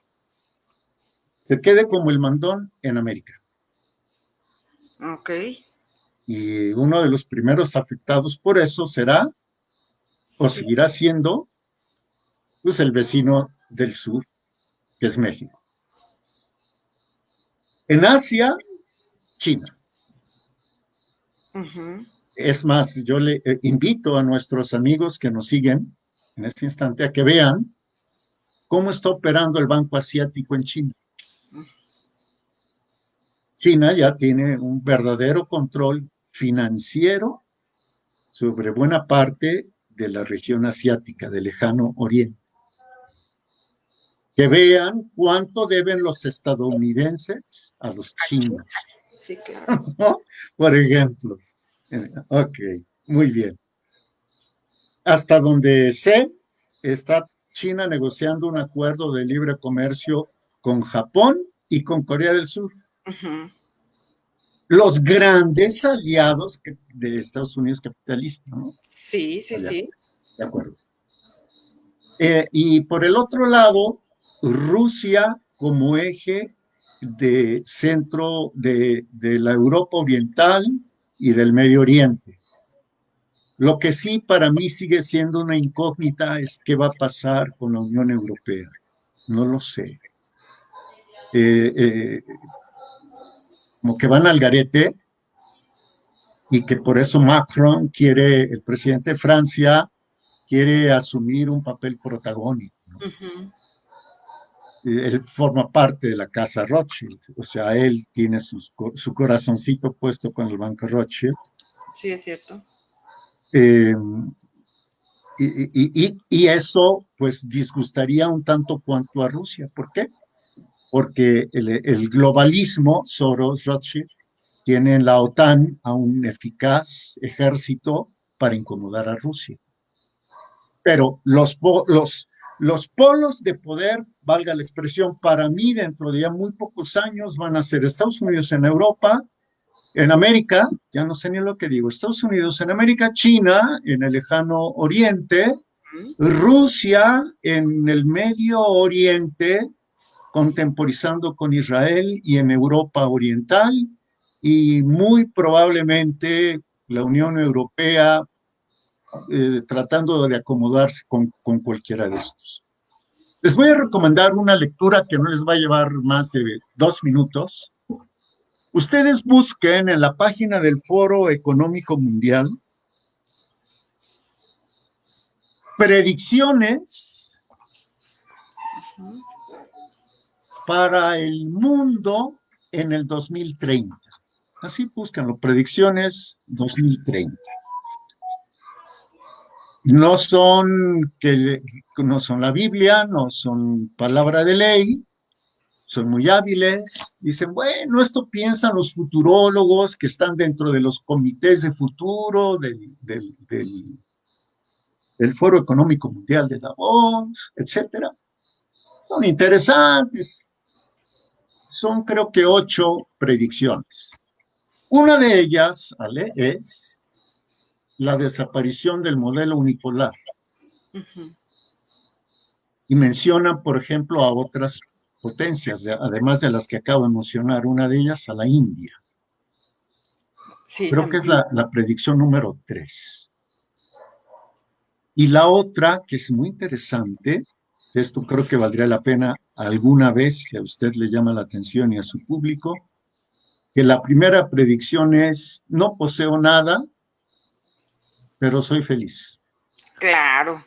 se quede como el mandón en América. ok. Y uno de los primeros afectados por eso será o Sí. seguirá siendo pues el vecino del sur, que es México. En Asia, China. Uh-huh. Es más, yo le invito a nuestros amigos que nos siguen en este instante a que vean cómo está operando el Banco Asiático en China. China ya tiene un verdadero control financiero sobre buena parte de la región asiática, del lejano oriente. Que vean cuánto deben los estadounidenses a los chinos, Sí, claro. ¿no? Por ejemplo. Ok, muy bien. Hasta donde sé, está China negociando un acuerdo de libre comercio con Japón y con Corea del Sur. Uh-huh. Los grandes aliados de Estados Unidos capitalista, ¿no? Sí, sí, Allá, sí. de acuerdo. Y por el otro lado, Rusia como eje de centro de la Europa Oriental y del Medio Oriente. Lo que sí para mí sigue siendo una incógnita es qué va a pasar con la Unión Europea. No lo sé. Eh, eh, Como que van al garete y que por eso Macron quiere, el presidente de Francia, quiere asumir un papel protagónico, ¿no? Ujú. Él forma parte de la casa Rothschild, o sea, él tiene su corazoncito puesto con el banco Rothschild. Sí, es cierto. Eh, y eso pues disgustaría un tanto cuanto a Rusia. ¿Por qué? Porque el globalismo, Soros, Rothschild, tiene en la OTAN a un eficaz ejército para incomodar a Rusia. Pero los polos de poder, valga la expresión, para mí dentro de ya muy pocos años van a ser Estados Unidos en Europa, en América, ya no sé ni lo que digo, Estados Unidos en América, China en el lejano oriente, Ujú. Rusia en el Medio Oriente, contemporizando con Israel y en Europa Oriental, y muy probablemente la Unión Europea tratando de acomodarse con cualquiera de estos. Les voy a recomendar una lectura que no les va a llevar más de 2 minutos. Ustedes busquen en la página del Foro Económico Mundial predicciones para el mundo en el 2030. Así búscanlo, predicciones 2030. No son, no son la Biblia, no son palabra de ley, son muy hábiles. Dicen, bueno, esto piensan los futurólogos que están dentro de los comités de futuro del Foro Económico Mundial de Davos, etcétera. Son interesantes. Son creo que 8 predicciones. Una de ellas, Ale, es la desaparición del modelo unipolar. Ujú. Y mencionan, por ejemplo, a otras potencias, además de las que acabo de mencionar, una de ellas a la India. Sí, Creo que también. es la predicción número 3. Y la otra, que es muy interesante, esto creo que valdría la pena alguna vez, si a usted le llama la atención y a su público, que la primera predicción es, no poseo nada, pero soy feliz. Claro.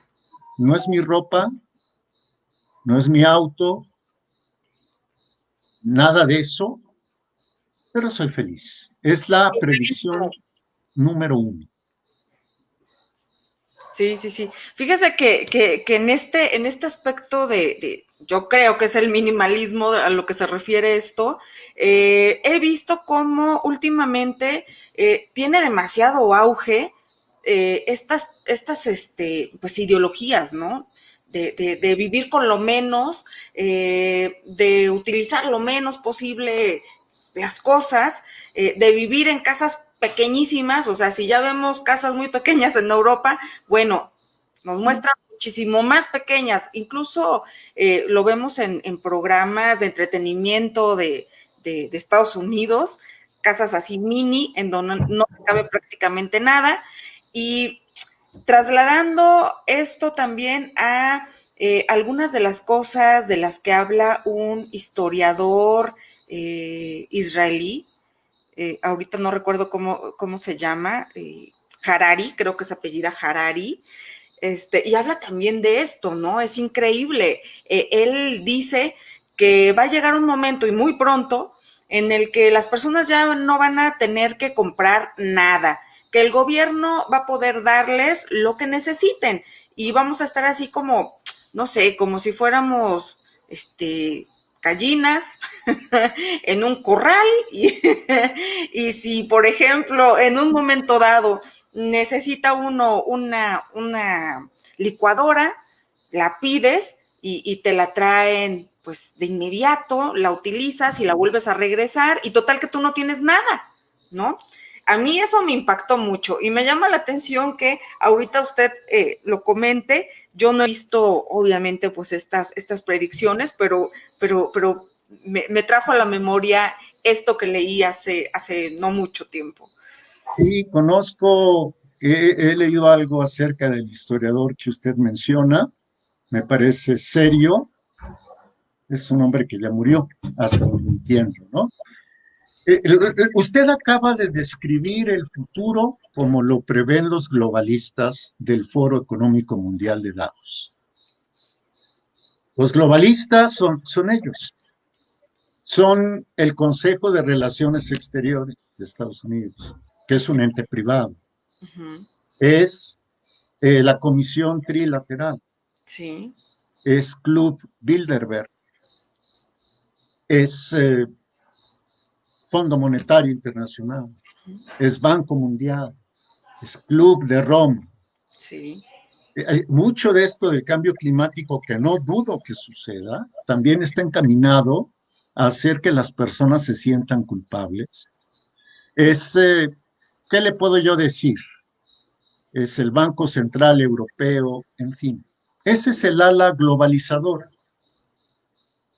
No es mi ropa, no es mi auto, nada de eso, pero soy feliz. Es la predicción número 1. Sí, sí, sí. Fíjese que en este aspecto yo creo que es el minimalismo a lo que se refiere esto, he visto cómo últimamente tiene demasiado auge pues ideologías, ¿no? De vivir con lo menos, de utilizar lo menos posible las cosas, de vivir en casas pequeñísimas, o sea, si ya vemos casas muy pequeñas en Europa, bueno, nos muestran muchísimo más pequeñas, incluso lo vemos en programas de entretenimiento de Estados Unidos, casas así mini, en donde no cabe prácticamente nada, y trasladando esto también a algunas de las cosas de las que habla un historiador israelí, ahorita no recuerdo cómo se llama, Harari, creo que se apellida Harari, y habla también de esto, ¿no? Es increíble. Él dice que va a llegar un momento y muy pronto en el que las personas ya no van a tener que comprar nada, que el gobierno va a poder darles lo que necesiten y vamos a estar así como, no sé, como si fuéramos, gallinas en un corral y si, por ejemplo, en un momento dado necesita uno una licuadora, la pides y te la traen pues de inmediato, la utilizas y la vuelves a regresar y total que tú no tienes nada, ¿no? A mí eso me impactó mucho y me llama la atención que ahorita usted lo comente. Yo no he visto, obviamente, pues estas predicciones, pero me trajo a la memoria esto que leí hace no mucho tiempo. Sí, conozco. he leído algo acerca del historiador que usted menciona, me parece serio, es un hombre que ya murió, hasta donde entiendo, ¿no? Usted acaba de describir el futuro como lo prevén los globalistas del Foro Económico Mundial de Davos. Los globalistas son ellos, son el Consejo de Relaciones Exteriores de Estados Unidos, que es un ente privado, Ujú. es la Comisión Trilateral, Sí, es Club Bilderberg, es Fondo Monetario Internacional, es Banco Mundial, es Club de Roma. sí. Mucho de esto del cambio climático, que no dudo que suceda, también está encaminado a hacer que las personas se sientan culpables. Es, ¿qué le puedo yo decir? Es el Banco Central Europeo, en fin. Ese es el ala globalizadora,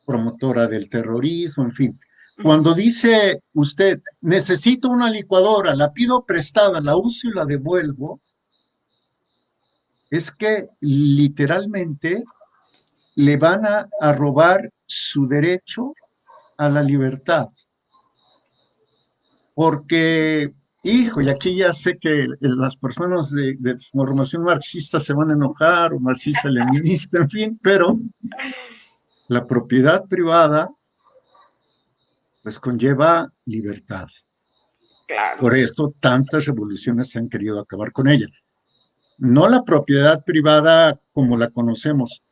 promotora del terrorismo, en fin. Ujú. Cuando dice usted, necesito una licuadora, la pido prestada, la uso y la devuelvo, es que literalmente le van a robar su derecho a la libertad. Porque, hijo, y aquí ya sé que las personas de formación marxista se van a enojar, o marxista-leninista, en fin, pero la propiedad privada pues conlleva libertad. Claro. Por eso tantas revoluciones se han querido acabar con ella. No la propiedad privada como la conocemos,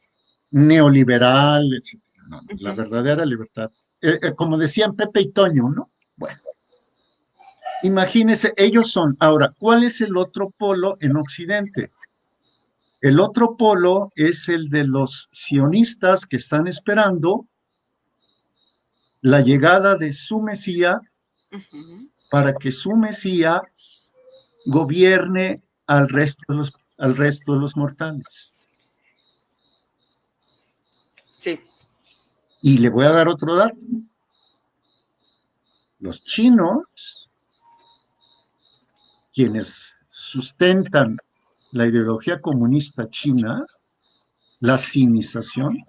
neoliberal, etcétera. No, no, la Ujú. verdadera libertad. Como decían Pepe y Toño, ¿no? Bueno, imagínense, ellos son. Ahora, ¿cuál es el otro polo en Occidente? El otro polo es el de los sionistas que están esperando la llegada de su Mesías Ujú. para que su Mesías gobierne al resto de los mortales. Sí. Y le voy a dar otro dato. Los chinos, quienes sustentan la ideología comunista china, la sinización,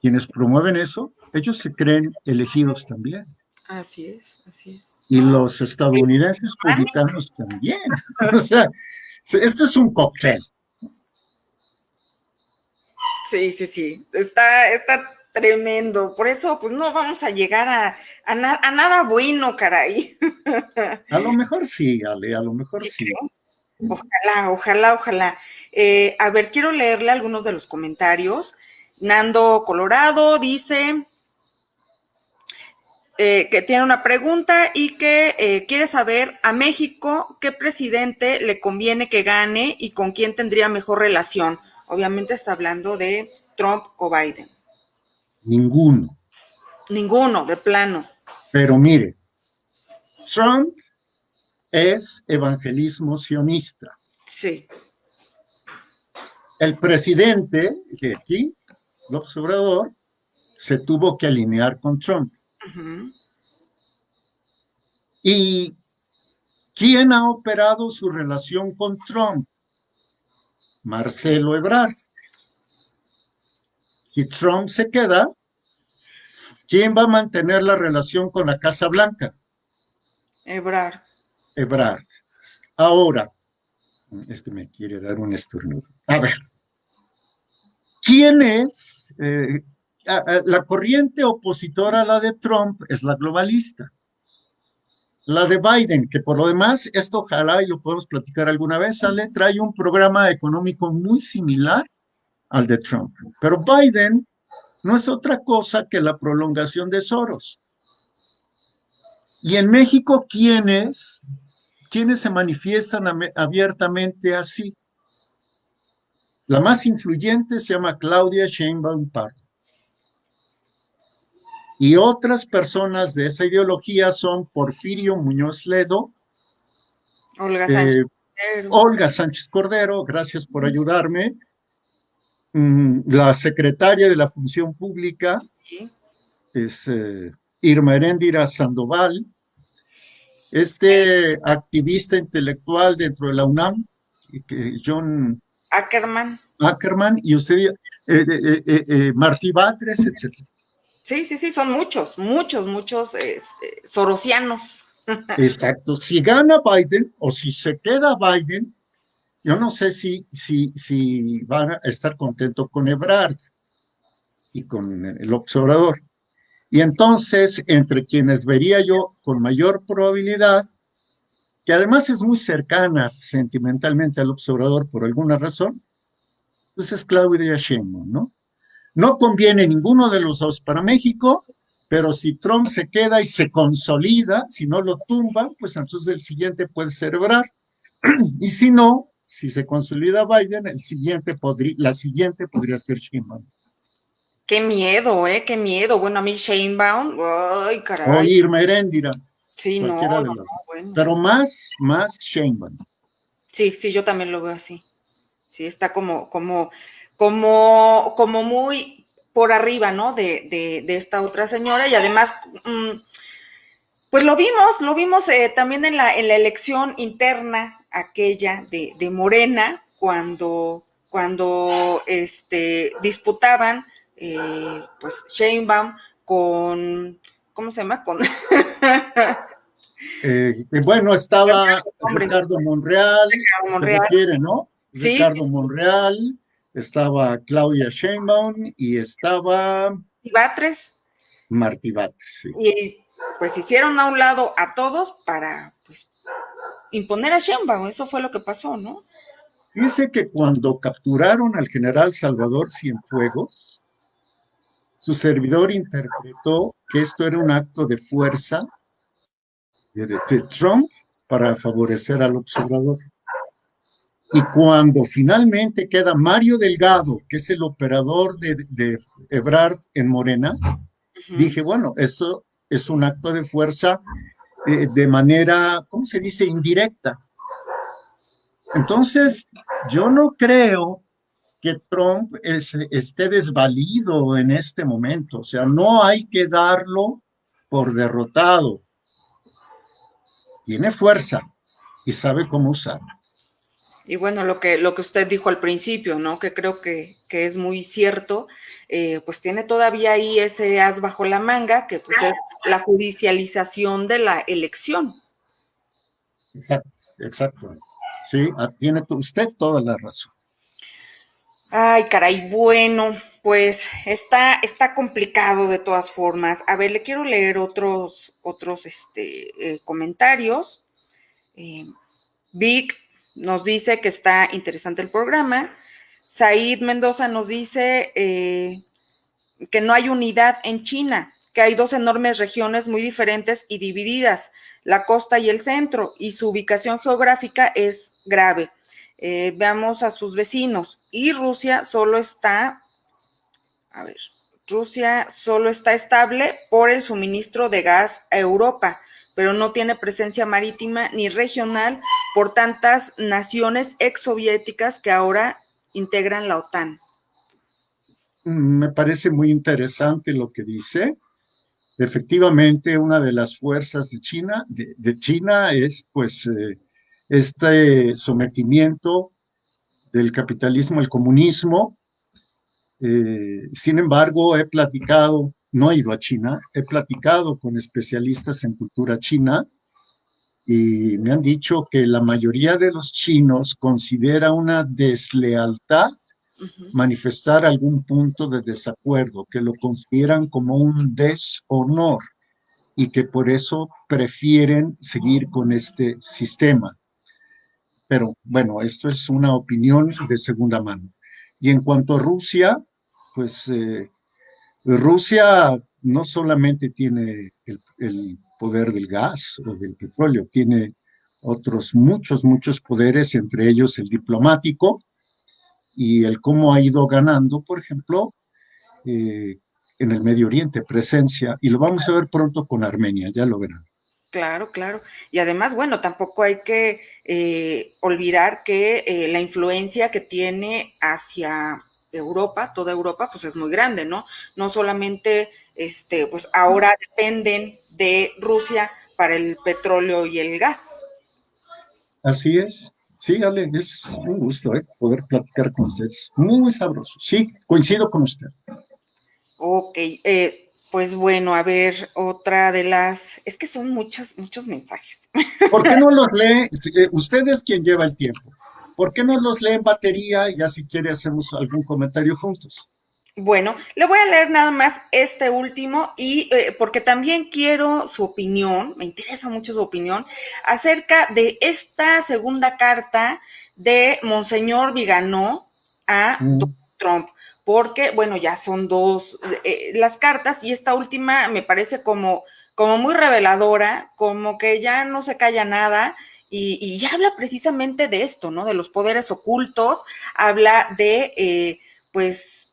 quienes promueven eso, ellos se creen elegidos también. Así es, así es. Y los estadounidenses puritanos también. O sea, esto es un cóctel. Sí, sí, sí. Está tremendo. Por eso, pues no vamos a llegar a nada bueno, caray. A lo mejor sí, Ale, a lo mejor Sí, sí. creo. Ojalá, ojalá, ojalá. A ver, quiero leerle algunos de los comentarios. Nando Colorado dice que tiene una pregunta y que quiere saber a México qué presidente le conviene que gane y con quién tendría mejor relación. Obviamente está hablando de Trump o Biden. Ninguno. Ninguno, de plano. Pero mire, Trump es evangelismo sionista. Sí. El presidente de aquí, López Obrador, se tuvo que alinear con Trump. Uh-huh. ¿Y quién ha operado su relación con Trump? Marcelo Ebrard. Si Trump se queda, ¿quién va a mantener la relación con la Casa Blanca? Ebrard. Ebrard. Ahora, este me quiere dar un estornudo. A ver, ¿quién es? La corriente opositora a la de Trump es la globalista. La de Biden, que por lo demás, esto ojalá y lo podemos platicar alguna vez, sale, trae un programa económico muy similar al de Trump. Pero Biden no es otra cosa que la prolongación de Soros. Y en México, ¿quiénes se manifiestan abiertamente así? La más influyente se llama Claudia Sheinbaum Pardo. Y otras personas de esa ideología son Porfirio Muñoz Ledo, Olga Sánchez. eh, Olga Sánchez Cordero, gracias por ayudarme, la secretaria de la Función Pública Sí. es Irma Heréndira Sandoval, este activista intelectual dentro de la UNAM, John Ackerman. Ackerman, y usted, Martí Batres, etcétera. Sí, sí, sí, son muchos, muchos, muchos sorosianos. Exacto. Si gana Biden o si se queda Biden, yo no sé si van a estar contentos con Ebrard y con el observador. Y entonces, entre quienes vería yo con mayor probabilidad, que además es muy cercana sentimentalmente al observador por alguna razón, pues es Claudia Sheinbaum, ¿no? No conviene ninguno de los dos para México, pero si Trump se queda y se consolida, si no lo tumban, pues entonces el siguiente puede ser Ebrard. Y si no, si se consolida Biden, la siguiente podría ser Sheinbaum. Qué miedo, qué miedo. Bueno, a mí Sheinbaum, ay, O caray. Irma Heréndira, Sí, no, cualquiera no, de no, las dos. bueno. Pero más Sheinbaum. Sí, sí, yo también lo veo así. Sí, está como muy por arriba, ¿no? De esta otra señora y además, pues lo vimos también en la elección interna aquella de Morena, cuando disputaban, pues Sheinbaum con, ¿cómo se llama? Con Bueno, estaba hombre, Ricardo Monreal, se Monreal, refiere, ¿no? sí, Ricardo Monreal, estaba Claudia Sheinbaum y estaba y Batres, Martí Batres, sí. y pues hicieron a un lado a todos para, pues, imponer a Sheinbaum, eso fue lo que pasó, ¿no? Dice que cuando capturaron al general Salvador Cienfuegos, su servidor interpretó que esto era un acto de fuerza de Trump para favorecer al observador. Y cuando finalmente queda Mario Delgado, que es el operador de Ebrard en Morena, Uh-huh. dije, bueno, esto es un acto de fuerza de manera, ¿cómo se dice?, indirecta. Entonces, yo no creo que Trump esté desvalido en este momento. O sea, no hay que darlo por derrotado. Tiene fuerza y sabe cómo usarla. Y bueno, lo que usted dijo al principio, ¿no? Que creo que es muy cierto, pues tiene todavía ahí ese as bajo la manga, que pues es la judicialización de la elección. Exacto, exacto. Sí, tiene usted toda la razón. Ay, caray, bueno, pues está complicado de todas formas. A ver, le quiero leer otros comentarios. Eh, Vic nos dice que está interesante el programa. Said Mendoza nos dice que no hay unidad en China, que hay dos enormes regiones muy diferentes y divididas, la costa y el centro, y su ubicación geográfica es grave. Veamos a sus vecinos. Y Rusia solo está, a ver, Rusia solo está estable por el suministro de gas a Europa, pero no tiene presencia marítima ni regional por tantas naciones exsoviéticas que ahora integran la OTAN. Me parece muy interesante lo que dice. Efectivamente, una de las fuerzas de China es pues este sometimiento del capitalismo al comunismo. Sin embargo, no he ido a China, he platicado con especialistas en cultura china y me han dicho que la mayoría de los chinos considera una deslealtad Uh-huh. manifestar algún punto de desacuerdo, que lo consideran como un deshonor y que por eso prefieren seguir con este sistema. Pero bueno, esto es una opinión de segunda mano. Y en cuanto a Rusia, pues Rusia no solamente tiene el poder del gas o del petróleo, tiene otros muchos poderes, entre ellos el diplomático y el cómo ha ido ganando, por ejemplo, eh, en el Medio Oriente, presencia, y lo vamos a ver pronto con Armenia, ya lo verán. Claro, claro. Y además, bueno, tampoco hay que olvidar que la influencia que tiene hacia Europa, toda Europa, pues es muy grande, ¿no? No solamente, pues ahora dependen de Rusia para el petróleo y el gas. Así es. Sí, Ale, es un gusto, poder platicar con ustedes. Muy sabroso. Sí, coincido con usted. Ok, pues bueno, a ver, otra de las, es que son muchos mensajes. ¿Por qué no los lee? Usted es quien lleva el tiempo. ¿Por qué no los lee en batería y ya si quiere hacemos algún comentario juntos? Bueno, le voy a leer nada más este último y porque también quiero su opinión, me interesa mucho su opinión, acerca de esta segunda carta de Monseñor Viganó a Mm, Donald Trump, porque, bueno, ya son dos las cartas y esta última me parece como muy reveladora, como que ya no se calla nada y ya habla precisamente de esto, ¿no? De los poderes ocultos, habla de, pues,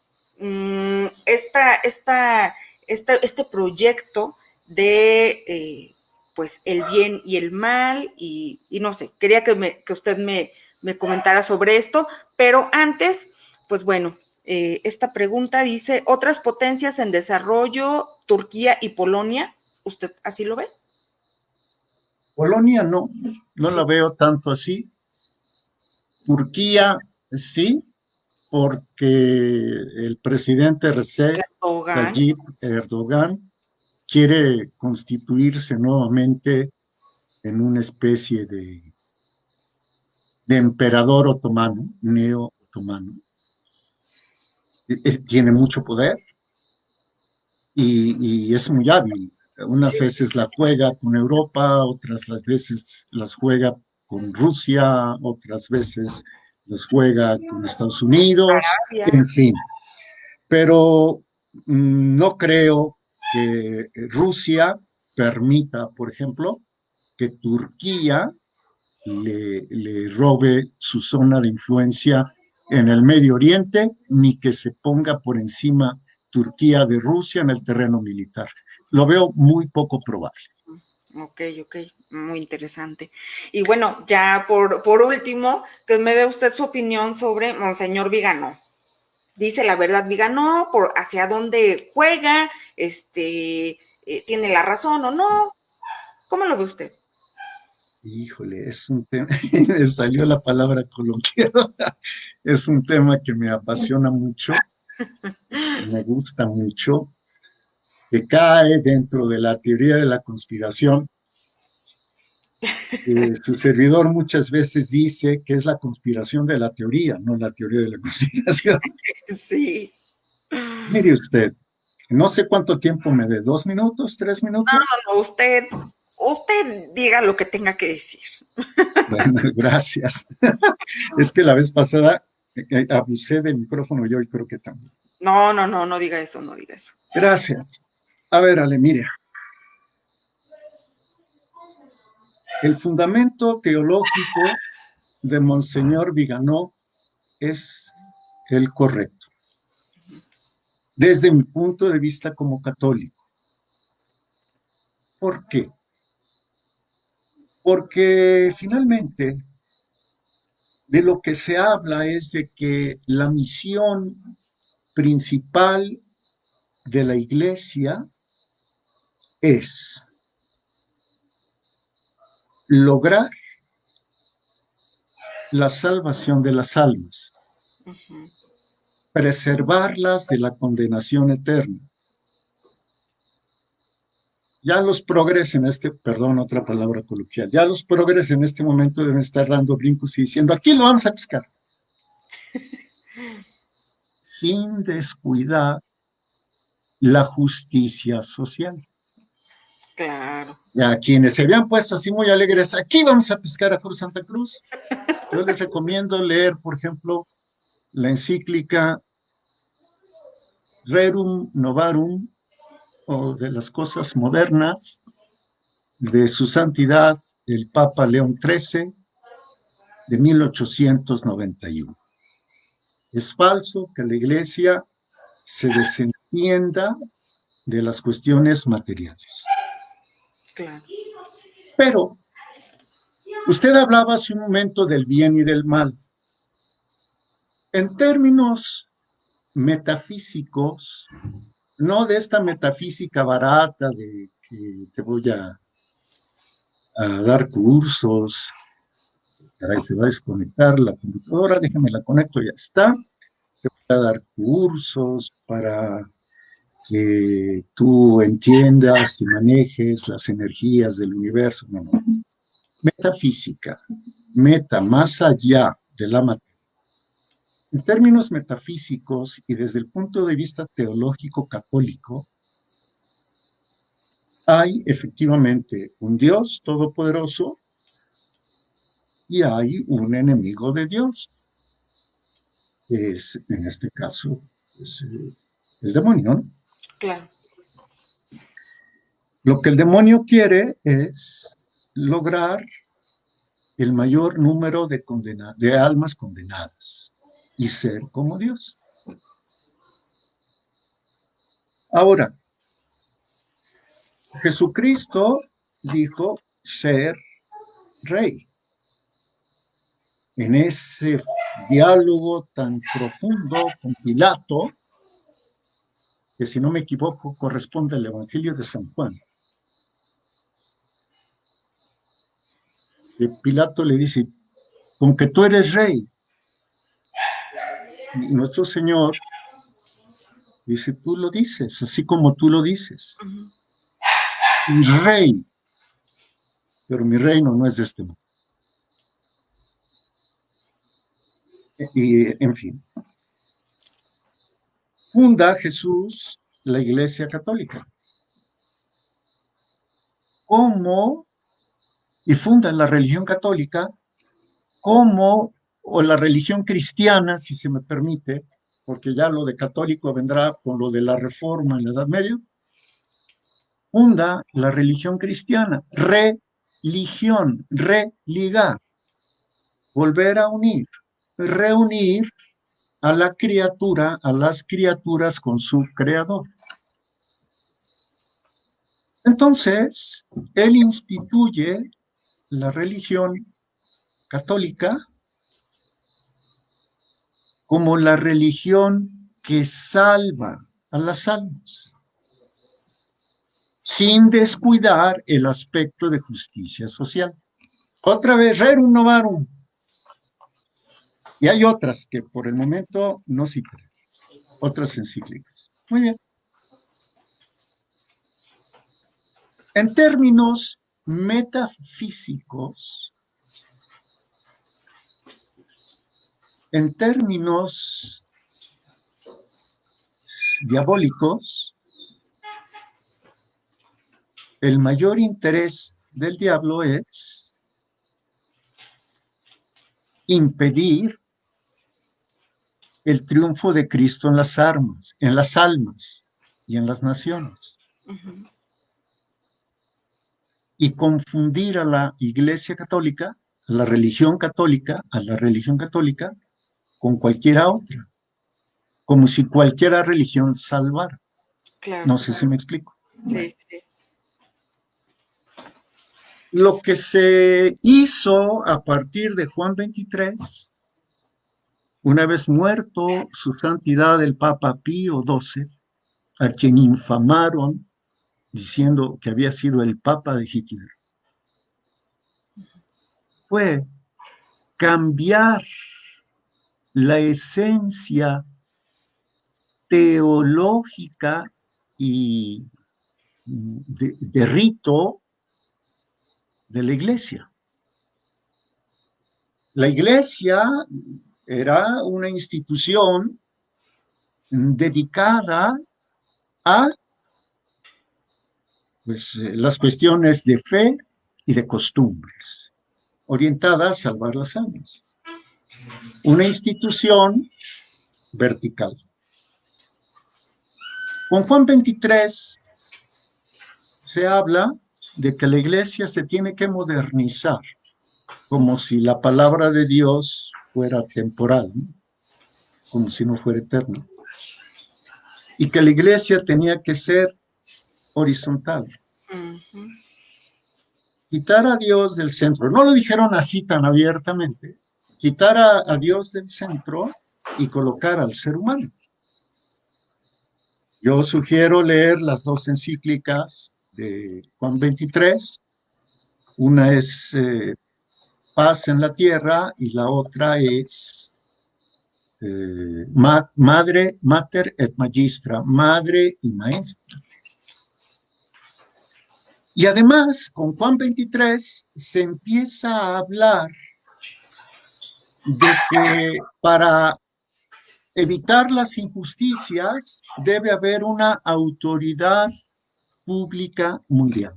este proyecto de pues el bien y el mal y no sé, quería que usted me comentara sobre esto, pero antes, pues bueno, esta pregunta dice, ¿otras potencias en desarrollo, Turquía y Polonia? ¿Usted así lo ve? Polonia no, no la Sí. veo tanto así. Turquía sí, porque el presidente Recep Erdogan. Tayyip Erdogan quiere constituirse nuevamente en una especie de emperador otomano, neo-otomano. Tiene mucho poder y es muy hábil. Unas Sí, veces la juega con Europa, otras las veces las juega con Rusia, otras veces las juega con Estados Unidos, Arabia. en fin. Pero no creo que Rusia permita, por ejemplo, que Turquía le robe su zona de influencia en el Medio Oriente, ni que se ponga por encima Turquía de Rusia en el terreno militar. Lo veo muy poco probable. Ok, ok, muy interesante. Y bueno, ya por último, que me dé usted su opinión sobre Monseñor Vigano. Dice la verdad Vigano, por hacia dónde juega, tiene la razón o no. ¿Cómo lo ve usted? Híjole, es un tema, me salió la palabra coloquial, es un tema que me apasiona mucho, me gusta mucho, que cae dentro de la teoría de la conspiración. Su servidor muchas veces dice que es la conspiración de la teoría, no la teoría de la conspiración. Sí. Mire usted, no sé cuánto tiempo me dé, 2 minutos, 3 minutos. No, usted diga lo que tenga que decir. Bueno, gracias. Es que la vez pasada abusé del micrófono yo y creo que también. No diga eso, no diga eso. Gracias. A ver, Ale, mire, el fundamento teológico de Monseñor Viganó es el correcto, desde mi punto de vista como católico. ¿Por qué? Porque finalmente de lo que se habla es de que la misión principal de la iglesia es lograr la salvación de las almas, Uh -huh. preservarlas de la condenación eterna. Ya los progres en perdón, otra palabra coloquial, ya los progres en este momento deben estar dando brincos y diciendo, aquí lo vamos a pescar, sin descuidar la justicia social. Claro. A quienes se habían puesto así muy alegres, aquí vamos a pescar a Cruz Santa Cruz. Yo les recomiendo leer, por ejemplo, la encíclica Rerum Novarum o de las cosas modernas de su santidad el Papa León XIII de 1891. Es falso que la Iglesia se desentienda de las cuestiones materiales. Claro. Pero usted hablaba hace un momento del bien y del mal. En términos metafísicos, no de esta metafísica barata de que te voy a a dar cursos. Caray, se va a desconectar la computadora, déjame la conecto, ya está. Te voy a dar cursos para que tú entiendas y manejes las energías del universo. No, no. Metafísica, meta más allá de la materia. En términos metafísicos y desde el punto de vista teológico católico, hay efectivamente un Dios todopoderoso y hay un enemigo de Dios, que es, en este caso, es el demonio, ¿no? Claro. Lo que el demonio quiere es lograr el mayor número de almas condenadas y ser como Dios. Ahora, Jesucristo dijo ser rey. En ese diálogo tan profundo con Pilato, que si no me equivoco corresponde al Evangelio de San Juan, que Pilato le dice, con que tú eres rey. Y nuestro Señor dice, tú lo dices, así como tú lo dices. Rey, pero mi reino no es de este mundo. Y, en fin, funda Jesús la Iglesia Católica. ¿Cómo? Y funda la religión católica como, o la religión cristiana, si se me permite, porque ya lo de católico vendrá con lo de la reforma en la Edad Media, funda la religión cristiana, religión, religar, volver a unir, reunir a la criatura, a las criaturas con su creador. Entonces, él instituye la religión católica como la religión que salva a las almas, sin descuidar el aspecto de justicia social. Otra vez, rerum novarum. Y hay otras que por el momento no citaré, otras encíclicas. Muy bien. En términos metafísicos, en términos diabólicos, el mayor interés del diablo es impedir el triunfo de Cristo en las almas y en las naciones. Y confundir a la Iglesia Católica, a la religión católica, con cualquiera otra, como si cualquiera religión salvara. Claro. No sé si me explico. Sí, sí, sí. Lo que se hizo a partir de Juan 23, una vez muerto su santidad el Papa Pío XII, a quien infamaron diciendo que había sido el Papa de Hitler, fue cambiar la esencia teológica y de rito de la Iglesia. La Iglesia era una institución dedicada a las cuestiones de fe y de costumbres, orientada a salvar las almas. Una institución vertical. Con Juan 23 se habla de que la Iglesia se tiene que modernizar, como si la palabra de Dios fuera temporal, ¿no? Como si no fuera eterna. Y que la Iglesia tenía que ser horizontal. Quitar a Dios del centro. No lo dijeron así tan abiertamente. Quitar a Dios del centro y colocar al ser humano. Yo sugiero leer las dos encíclicas de Juan 23 Una es paz en la tierra y la otra es madre, mater et magistra, madre y maestra. Y además, con Juan 23 se empieza a hablar de que para evitar las injusticias debe haber una autoridad pública mundial.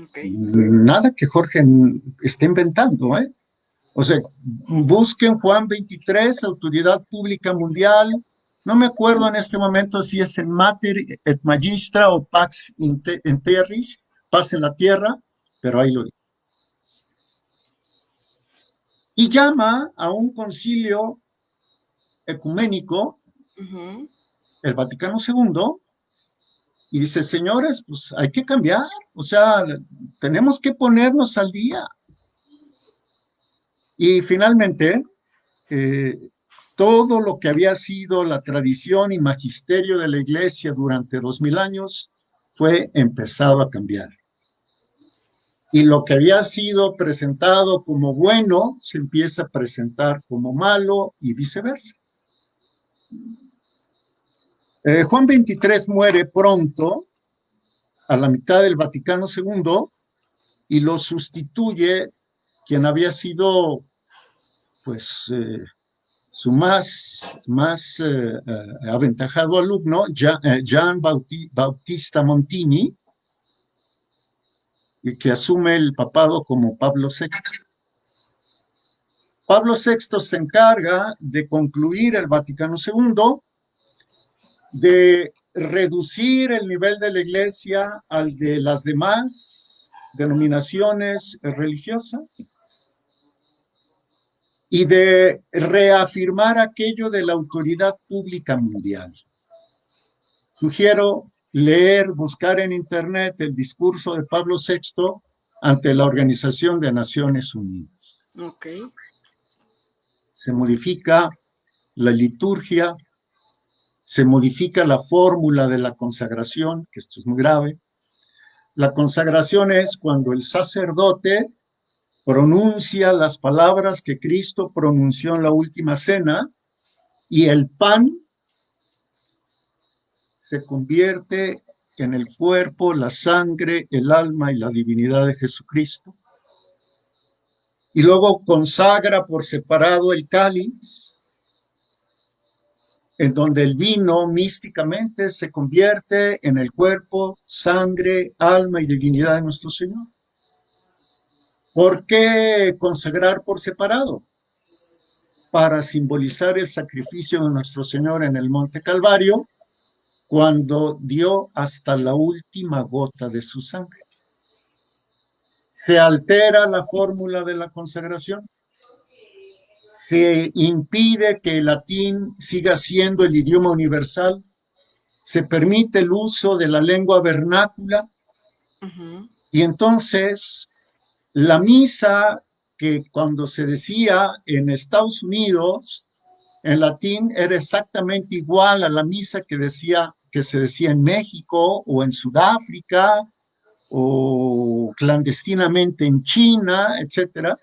Okay. Nada que Jorge esté inventando, ¿eh? O sea, busquen Juan 23, autoridad pública mundial. No me acuerdo en este momento si es en Mater et Magistra o Pax in Terris, paz en la tierra, pero ahí lo digo. Y llama a un concilio ecuménico, el Vaticano II, y dice, señores, pues hay que cambiar, o sea, tenemos que ponernos al día. Y finalmente, todo lo que había sido la tradición y magisterio de la Iglesia durante 2000 años fue empezado a cambiar. Y lo que había sido presentado como bueno se empieza a presentar como malo y viceversa. Juan 23 muere pronto, a la mitad del Vaticano II, y lo sustituye quien había sido, pues, su más aventajado alumno, Gian Bautista Montini, y que asume el papado como Pablo VI. Pablo VI se encarga de concluir el Vaticano II, de reducir el nivel de la Iglesia al de las demás denominaciones religiosas y de reafirmar aquello de la autoridad pública mundial. Sugiero leer, buscar en Internet el discurso de Pablo VI ante la Organización de Naciones Unidas. Okay. Se modifica la liturgia, se modifica la fórmula de la consagración, que esto es muy grave. La consagración es cuando el sacerdote pronuncia las palabras que Cristo pronunció en la última cena y el pan se convierte en el cuerpo, la sangre, el alma y la divinidad de Jesucristo. Y luego consagra por separado el cáliz, en donde el vino místicamente se convierte en el cuerpo, sangre, alma y divinidad de nuestro Señor. ¿Por qué consagrar por separado? Para simbolizar el sacrificio de nuestro Señor en el Monte Calvario, cuando dio hasta la última gota de su sangre. Se altera la fórmula de la consagración, se impide que el latín siga siendo el idioma universal, se permite el uso de la lengua vernácula, y entonces la misa que cuando se decía en Estados Unidos en latín era exactamente igual a la misa que se decía en México o en Sudáfrica o clandestinamente en China, etcétera.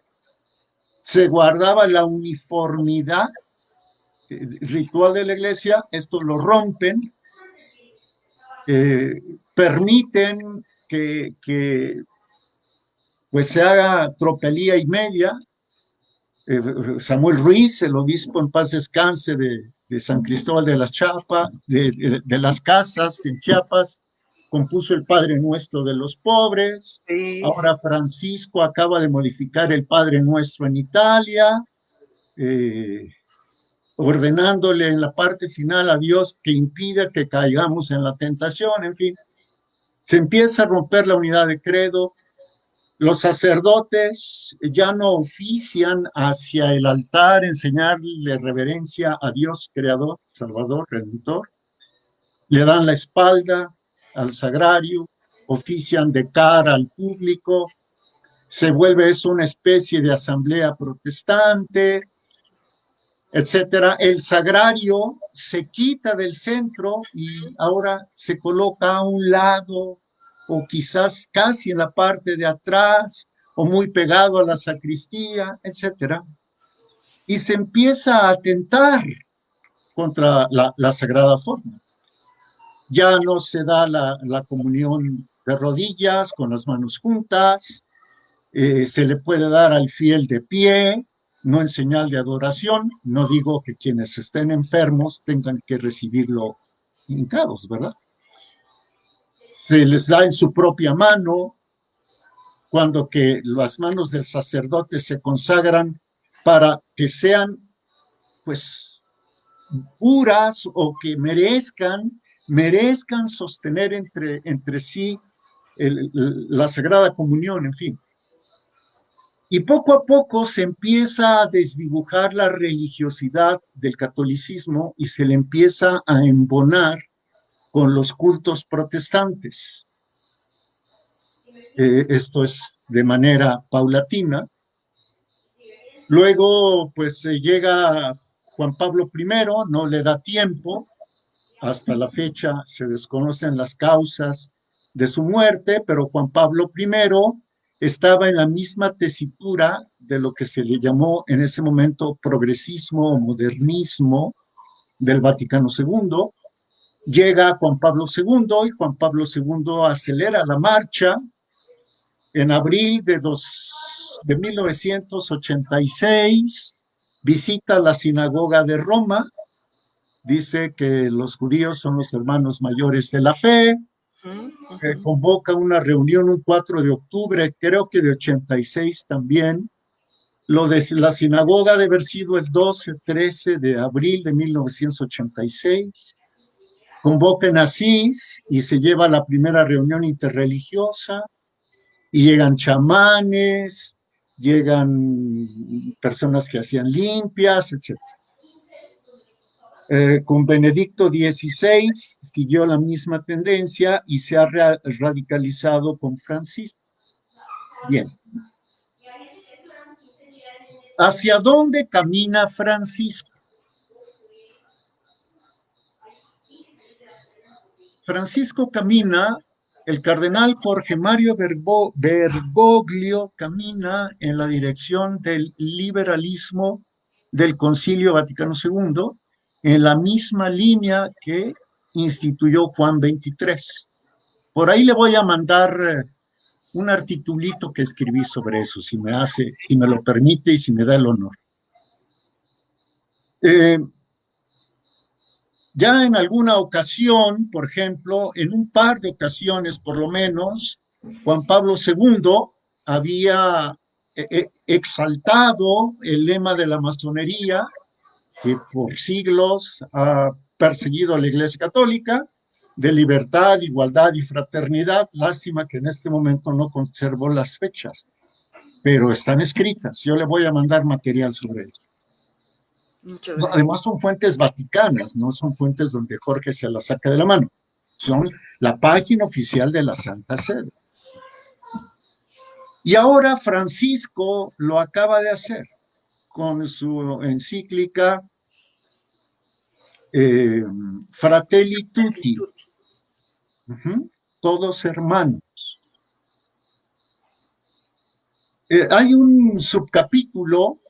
Se guardaba la uniformidad ritual de la Iglesia. Esto lo rompen, permiten que pues se haga tropelía y media. Samuel Ruiz, el obispo en paz descanse de San Cristóbal de las Chiapas, de las Casas en Chiapas, compuso el Padre Nuestro de los pobres. Sí, Ahora sí. Francisco acaba de modificar el Padre Nuestro en Italia, ordenándole en la parte final a Dios que impida que caigamos en la tentación. En fin, se empieza a romper la unidad de credo. Los sacerdotes ya no ofician hacia el altar, enseñarle reverencia a Dios, Creador, Salvador, Redentor. Le dan la espalda al sagrario, ofician de cara al público, se vuelve eso una especie de asamblea protestante, etcétera. El sagrario se quita del centro y ahora se coloca a un lado o quizás casi en la parte de atrás, o muy pegado a la sacristía, etcétera, y se empieza a atentar contra la sagrada forma. Ya no se da la comunión de rodillas con las manos juntas, se le puede dar al fiel de pie, no en señal de adoración. No digo que quienes estén enfermos tengan que recibirlo hincados, ¿verdad? Se les da en su propia mano, cuando que las manos del sacerdote se consagran para que sean, pues, puras o que merezcan sostener entre sí la Sagrada Comunión, en fin. Y poco a poco se empieza a desdibujar la religiosidad del catolicismo y se le empieza a embonar con los cultos protestantes. Esto es de manera paulatina. Luego, pues llega Juan Pablo I, no le da tiempo. Hasta la fecha se desconocen las causas de su muerte, pero Juan Pablo I estaba en la misma tesitura de lo que se le llamó en ese momento progresismo o modernismo del Vaticano II. Llega Juan Pablo II y Juan Pablo II acelera la marcha. En abril de 1986 visita la sinagoga de Roma, dice que los judíos son los hermanos mayores de la fe, convoca una reunión un 4 de octubre, creo que de 86 también. Lo de la sinagoga debe haber sido el 12-13 de abril de 1986. Convoca en Asís y se lleva a la primera reunión interreligiosa y llegan chamanes, llegan personas que hacían limpias, etc. Con Benedicto XVI siguió la misma tendencia y se ha radicalizado con Francisco. Bien. ¿Hacia dónde camina Francisco? Francisco camina, el cardenal Jorge Mario Bergoglio camina en la dirección del liberalismo del Concilio Vaticano II, en la misma línea que instituyó Juan XXIII. Por ahí le voy a mandar un articulito que escribí sobre eso, si me lo permite y si me da el honor. Ya en alguna ocasión, por ejemplo, en un par de ocasiones por lo menos, Juan Pablo II había exaltado el lema de la masonería, que por siglos ha perseguido a la Iglesia Católica, de libertad, igualdad y fraternidad. Lástima que en este momento no conservo las fechas, pero están escritas. Yo le voy a mandar material sobre eso. Además son fuentes vaticanas, no son fuentes donde Jorge se las saca de la mano. Son la página oficial de la Santa Sede. Y ahora Francisco lo acaba de hacer con su encíclica Fratelli Tutti, todos hermanos. Hay un subcapítulo,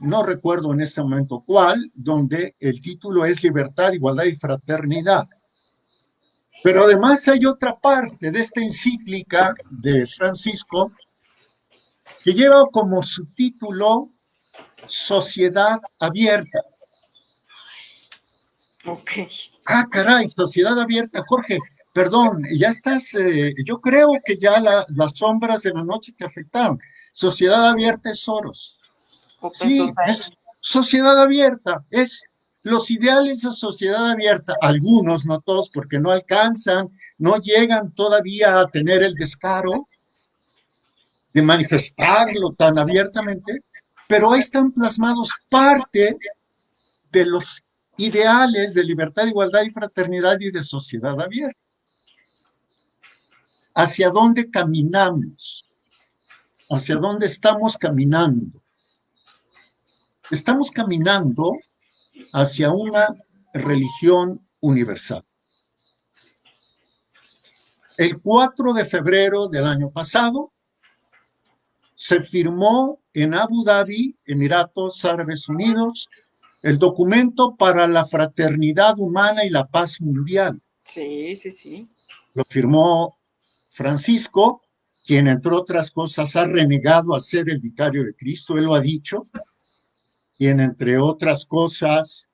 no recuerdo en este momento cuál, donde el título es Libertad, Igualdad y Fraternidad. Pero además hay otra parte de esta encíclica de Francisco que lleva como subtítulo Sociedad Abierta. Ok. Ah, caray, Sociedad Abierta, Jorge, perdón, ya estás, yo creo que ya las sombras de la noche te afectaron. Sociedad Abierta es Soros. Sí, es sociedad abierta, es los ideales de sociedad abierta, algunos, no todos, porque no alcanzan, no llegan todavía a tener el descaro de manifestarlo tan abiertamente, pero ahí están plasmados parte de los ideales de libertad, igualdad y fraternidad y de sociedad abierta. ¿Hacia dónde caminamos? ¿Hacia dónde estamos caminando? Estamos caminando hacia una religión universal. El 4 de febrero del año pasado se firmó en Abu Dhabi, Emiratos Árabes Unidos, el documento para la fraternidad humana y la paz mundial. Sí, sí, sí. Lo firmó Francisco, quien entre otras cosas ha renegado a ser el vicario de Cristo, él lo ha dicho, quien entre otras cosas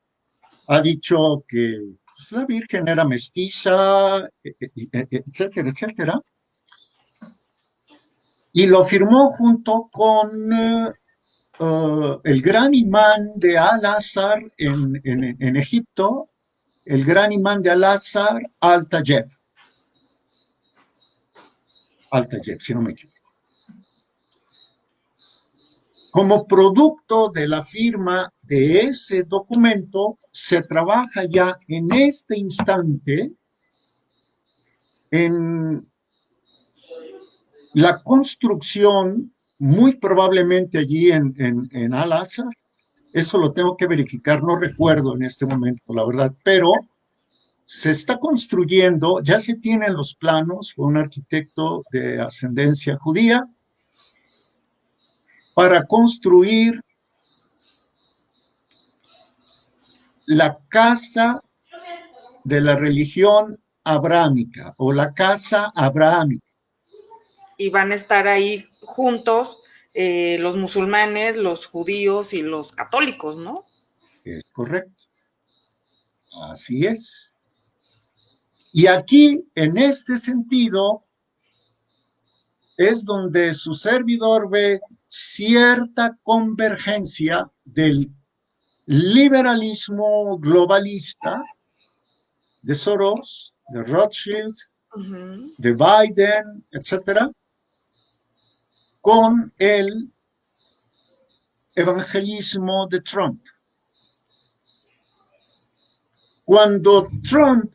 ha dicho que pues, la Virgen era mestiza, etcétera, etcétera, y lo firmó junto con el gran imán de Al-Azhar en Egipto, el gran imán de Al-Azhar, Al-Tayeb, si no me equivoco. Como producto de la firma de ese documento, se trabaja ya en este instante en la construcción, muy probablemente allí en Al-Azhar, eso lo tengo que verificar, no recuerdo en este momento, la verdad, pero se está construyendo, ya se tienen los planos, fue un arquitecto de ascendencia judía, para construir la casa de la religión abrámica o la casa abrahámica. Y van a estar ahí juntos los musulmanes, los judíos y los católicos, ¿no? Es correcto. Así es. Y aquí, en este sentido, es donde su servidor ve cierta convergencia del liberalismo globalista de Soros, de Rothschild, de Biden, etcétera, con el evangelismo de Trump. Cuando Trump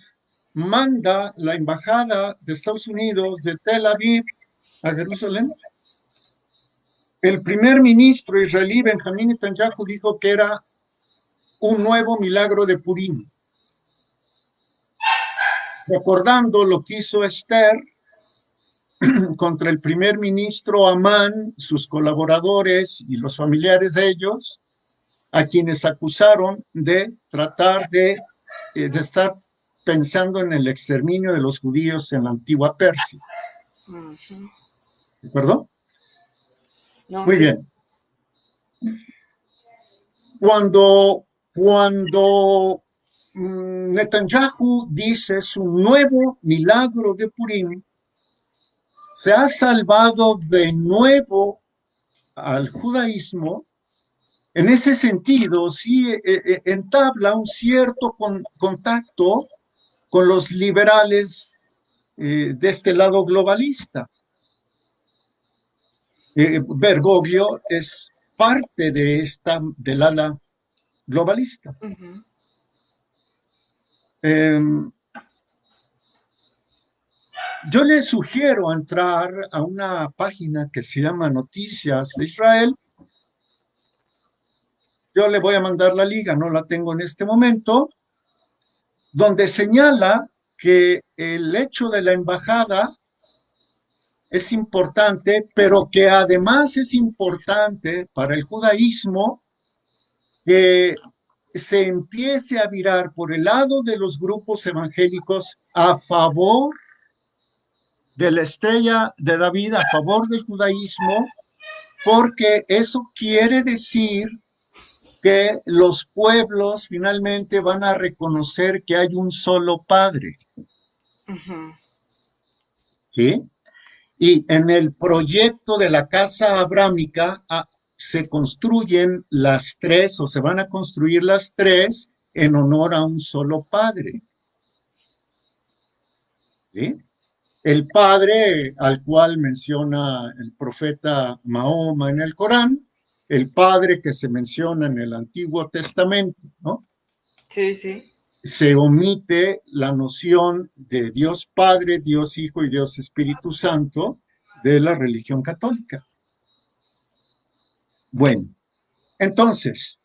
manda la embajada de Estados Unidos de Tel Aviv a Jerusalén, el primer ministro israelí Benjamín Netanyahu dijo que era un nuevo milagro de Purim, recordando lo que hizo Esther contra el primer ministro Amán, sus colaboradores y los familiares de ellos, a quienes acusaron de tratar de estar pensando en el exterminio de los judíos en la antigua Persia. ¿De acuerdo? No, Muy sí. bien. Cuando Netanyahu dice su nuevo milagro de Purim, se ha salvado de nuevo al judaísmo. En ese sentido, sí entabla un cierto contacto con los liberales de este lado globalista. Bergoglio es parte del ala globalista. Yo le sugiero entrar a una página que se llama Noticias de Israel. Yo le voy a mandar la liga, no la tengo en este momento, donde señala que el hecho de la embajada es importante, pero que además es importante para el judaísmo que se empiece a virar por el lado de los grupos evangélicos a favor de la estrella de David, a favor del judaísmo, porque eso quiere decir que los pueblos finalmente van a reconocer que hay un solo Padre. ¿Sí? Y en el proyecto de la casa abrámica se construyen las tres, o se van a construir las tres, en honor a un solo Padre. ¿Sí? El Padre al cual menciona el profeta Mahoma en el Corán, el Padre que se menciona en el Antiguo Testamento, ¿no? Sí, sí. Se omite la noción de Dios Padre, Dios Hijo y Dios Espíritu Santo de la religión católica. Bueno, entonces,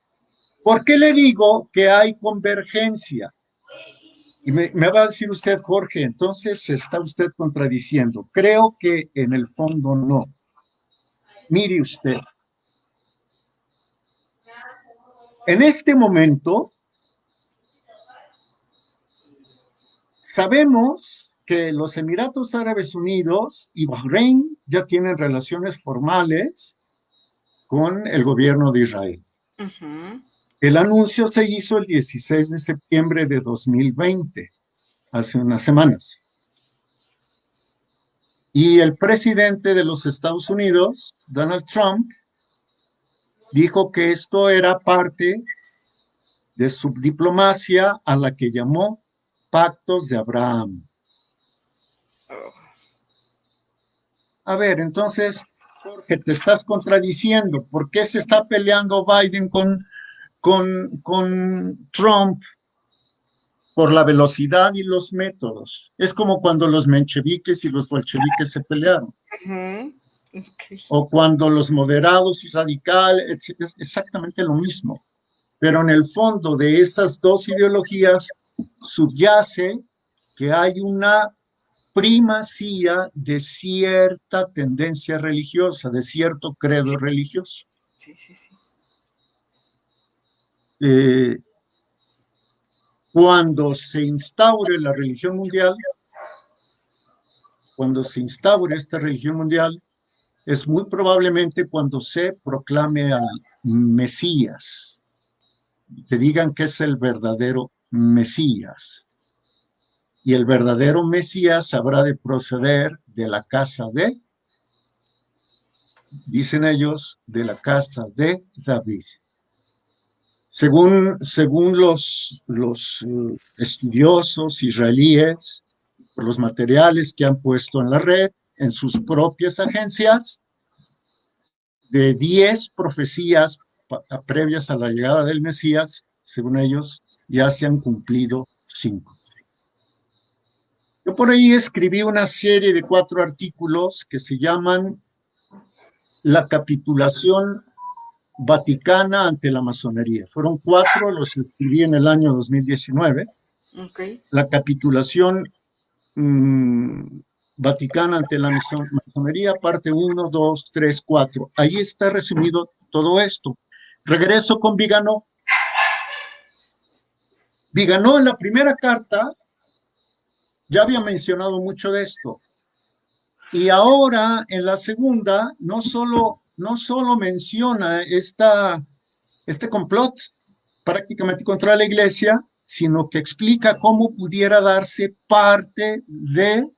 ¿por qué le digo que hay convergencia? Y me va a decir usted, Jorge, entonces se está usted contradiciendo. Creo que en el fondo no. Mire usted, en este momento sabemos que los Emiratos Árabes Unidos y Bahrein ya tienen relaciones formales con el gobierno de Israel. Ujú. El anuncio se hizo el 16 de septiembre de 2020, hace unas semanas. Y el presidente de los Estados Unidos, Donald Trump, dijo que esto era parte de su diplomacia a la que llamó Pactos de Abraham. Oh. A ver, entonces, Jorge, te estás contradiciendo. ¿Por qué se está peleando Biden con Trump? Por la velocidad y los métodos. Es como cuando los mencheviques y los bolcheviques se pelearon, Ujú. Ok. o cuando los moderados y radicales, es exactamente lo mismo. Pero en el fondo de esas dos ideologías subyace que hay una primacía de cierta tendencia religiosa, de cierto credo Sí, religioso. sí, sí, sí. Eh, Cuando se instaure la religión mundial, cuando se instaure esta religión mundial, es muy probablemente cuando se proclame al Mesías, que digan que es el verdadero Mesías. Y el verdadero Mesías habrá de proceder de la casa de, dicen ellos, de la casa de David. Según los estudiosos israelíes, por los materiales que han puesto en la red, en sus propias agencias, de 10 profecías previas a la llegada del Mesías, según ellos, ya se han cumplido 5. Yo por ahí escribí una serie de 4 artículos que se llaman La capitulación vaticana ante la masonería. Fueron 4, los escribí en el año 2019. Ok. La capitulación vaticana ante la masonería, parte 1, 2, 3, 4. Ahí está resumido todo esto. Regreso con Viganó. Viganó en la primera carta ya había mencionado mucho de esto. Y ahora en la segunda no solo menciona este complot prácticamente contra la iglesia, sino que explica cómo pudiera darse parte de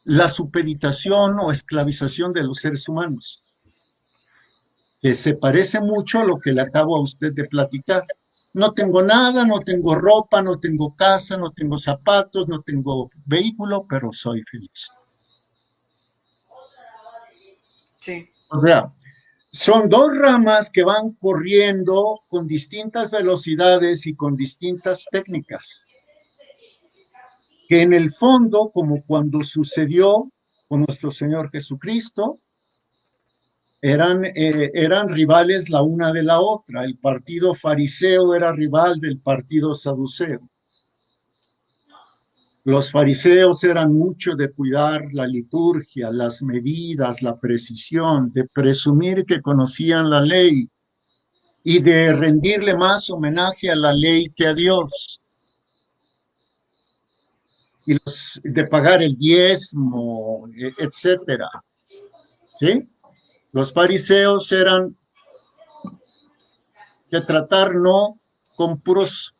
la supeditación o esclavización de los seres humanos, que se parece mucho a lo que le acabo a usted de platicar. No tengo nada, no tengo ropa, no tengo casa, no tengo zapatos, no tengo vehículo, pero soy feliz. Sí. O sea, son dos ramas que van corriendo con distintas velocidades y con distintas técnicas, que en el fondo, como cuando sucedió con nuestro Señor Jesucristo, eran rivales la una de la otra. El partido fariseo era rival del partido saduceo. Los fariseos eran mucho de cuidar la liturgia, las medidas, la precisión, de presumir que conocían la ley y de rendirle más homenaje a la ley que a Dios, y de pagar el diezmo, etcétera. ¿Sí? Los fariseos eran de tratar no con puros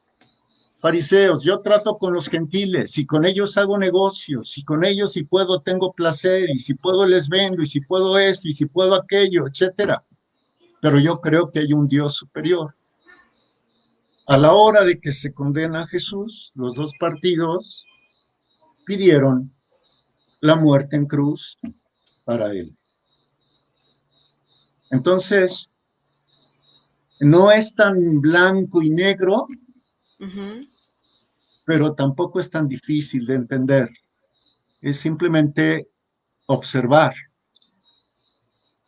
fariseos, yo trato con los gentiles, y con ellos hago negocios, y con ellos si puedo tengo placer, y si puedo les vendo, y si puedo esto, y si puedo aquello, etcétera. Pero yo creo que hay un Dios superior. A la hora de que se condena a Jesús, los dos partidos pidieron la muerte en cruz para él. Entonces, no es tan blanco y negro, Ujú. pero tampoco es tan difícil de entender. Es simplemente observar.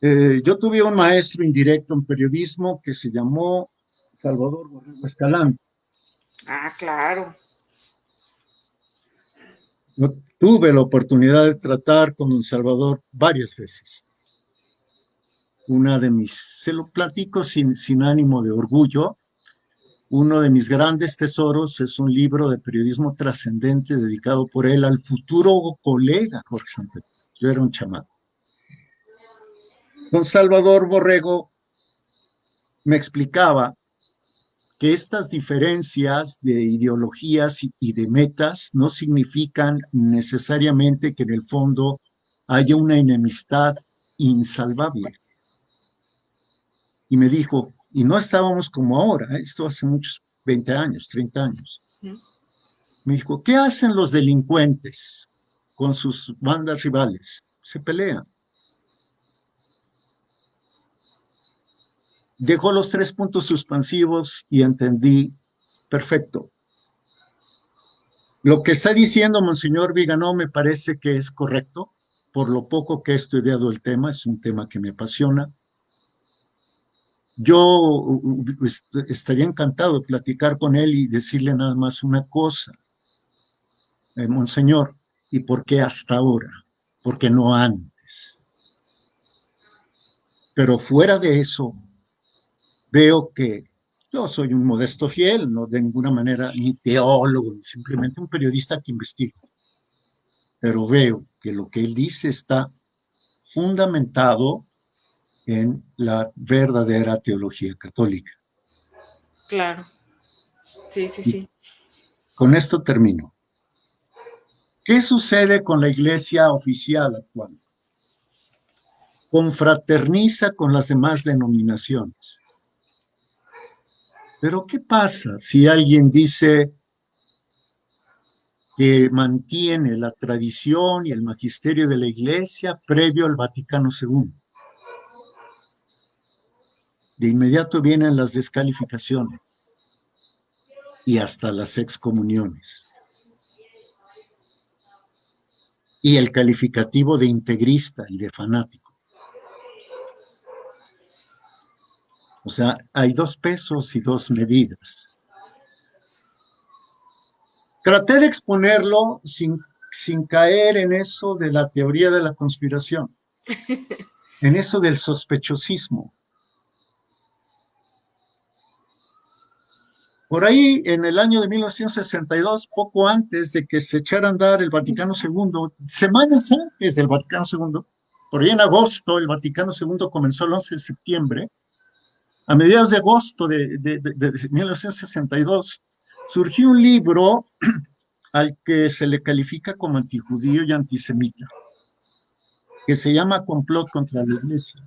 Yo tuve un maestro indirecto en periodismo que se llamó Salvador Borrego Escalante. Ah, claro. Tuve la oportunidad de tratar con don Salvador varias veces. Se lo platico sin ánimo de orgullo, uno de mis grandes tesoros es un libro de periodismo trascendente dedicado por él al futuro colega Jorge Samper. Yo era un chamaco. Don Salvador Borrego me explicaba que estas diferencias de ideologías y de metas no significan necesariamente que en el fondo haya una enemistad insalvable. Y me dijo, y no estábamos como ahora, esto hace muchos 20 años, 30 años. Me dijo, ¿qué hacen los delincuentes con sus bandas rivales? Se pelean. Dejó los 3 puntos suspensivos y entendí perfecto. Lo que está diciendo Monseñor Viganó me parece que es correcto, por lo poco que he estudiado el tema, es un tema que me apasiona. Yo estaría encantado de platicar con él y decirle nada más una cosa. Monseñor, ¿y por qué hasta ahora? ¿Por qué no antes? Pero fuera de eso, veo que yo soy un modesto fiel, no de ninguna manera ni teólogo, ni simplemente un periodista que investiga. Pero veo que lo que él dice está fundamentado en la verdadera teología católica. Claro. Sí, sí, Y sí. con esto termino. ¿Qué sucede con la iglesia oficial actual? Confraterniza con las demás denominaciones. Pero ¿qué pasa si alguien dice que mantiene la tradición y el magisterio de la iglesia previo al Vaticano II? De inmediato vienen las descalificaciones y hasta las excomuniones. Y el calificativo de integrista y de fanático. O sea, hay 2 pesos y 2 medidas. Traté de exponerlo sin caer en eso de la teoría de la conspiración, en eso del sospechosismo. Por ahí, en el año de 1962, poco antes de que se echara a andar el Vaticano II, semanas antes del Vaticano II, por ahí en agosto, el Vaticano II comenzó el 11 de septiembre, a mediados de agosto de 1962, surgió un libro al que se le califica como antijudío y antisemita, que se llama Complot contra la Iglesia.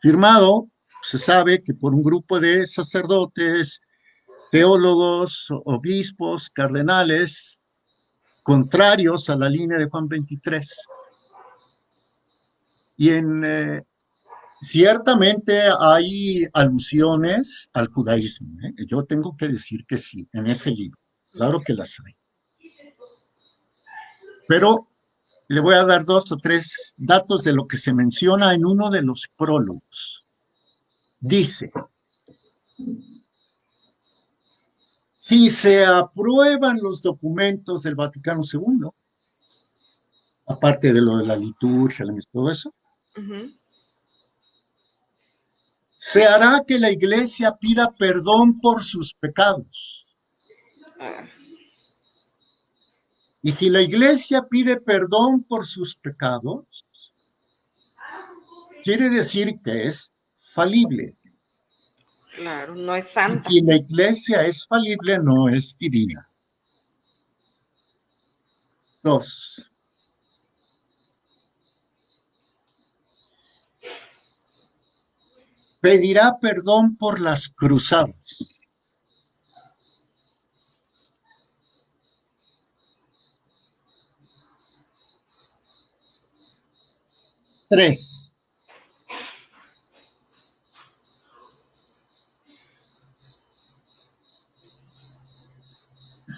Firmado, se sabe que por un grupo de sacerdotes, teólogos, obispos, cardenales, contrarios a la línea de Juan 23. Y ciertamente hay alusiones al judaísmo. Yo tengo que decir que sí, en ese libro. Claro que las hay. Pero le voy a dar 2 o 3 datos de lo que se menciona en uno de los prólogos. Dice, si se aprueban los documentos del Vaticano II, aparte de lo de la liturgia, todo eso, se hará que la iglesia pida perdón por sus pecados. Y si la iglesia pide perdón por sus pecados, quiere decir que es falible. Claro, no es Y santa. si la iglesia es falible, no es divina. 2. Pedirá perdón por las cruzadas. 3.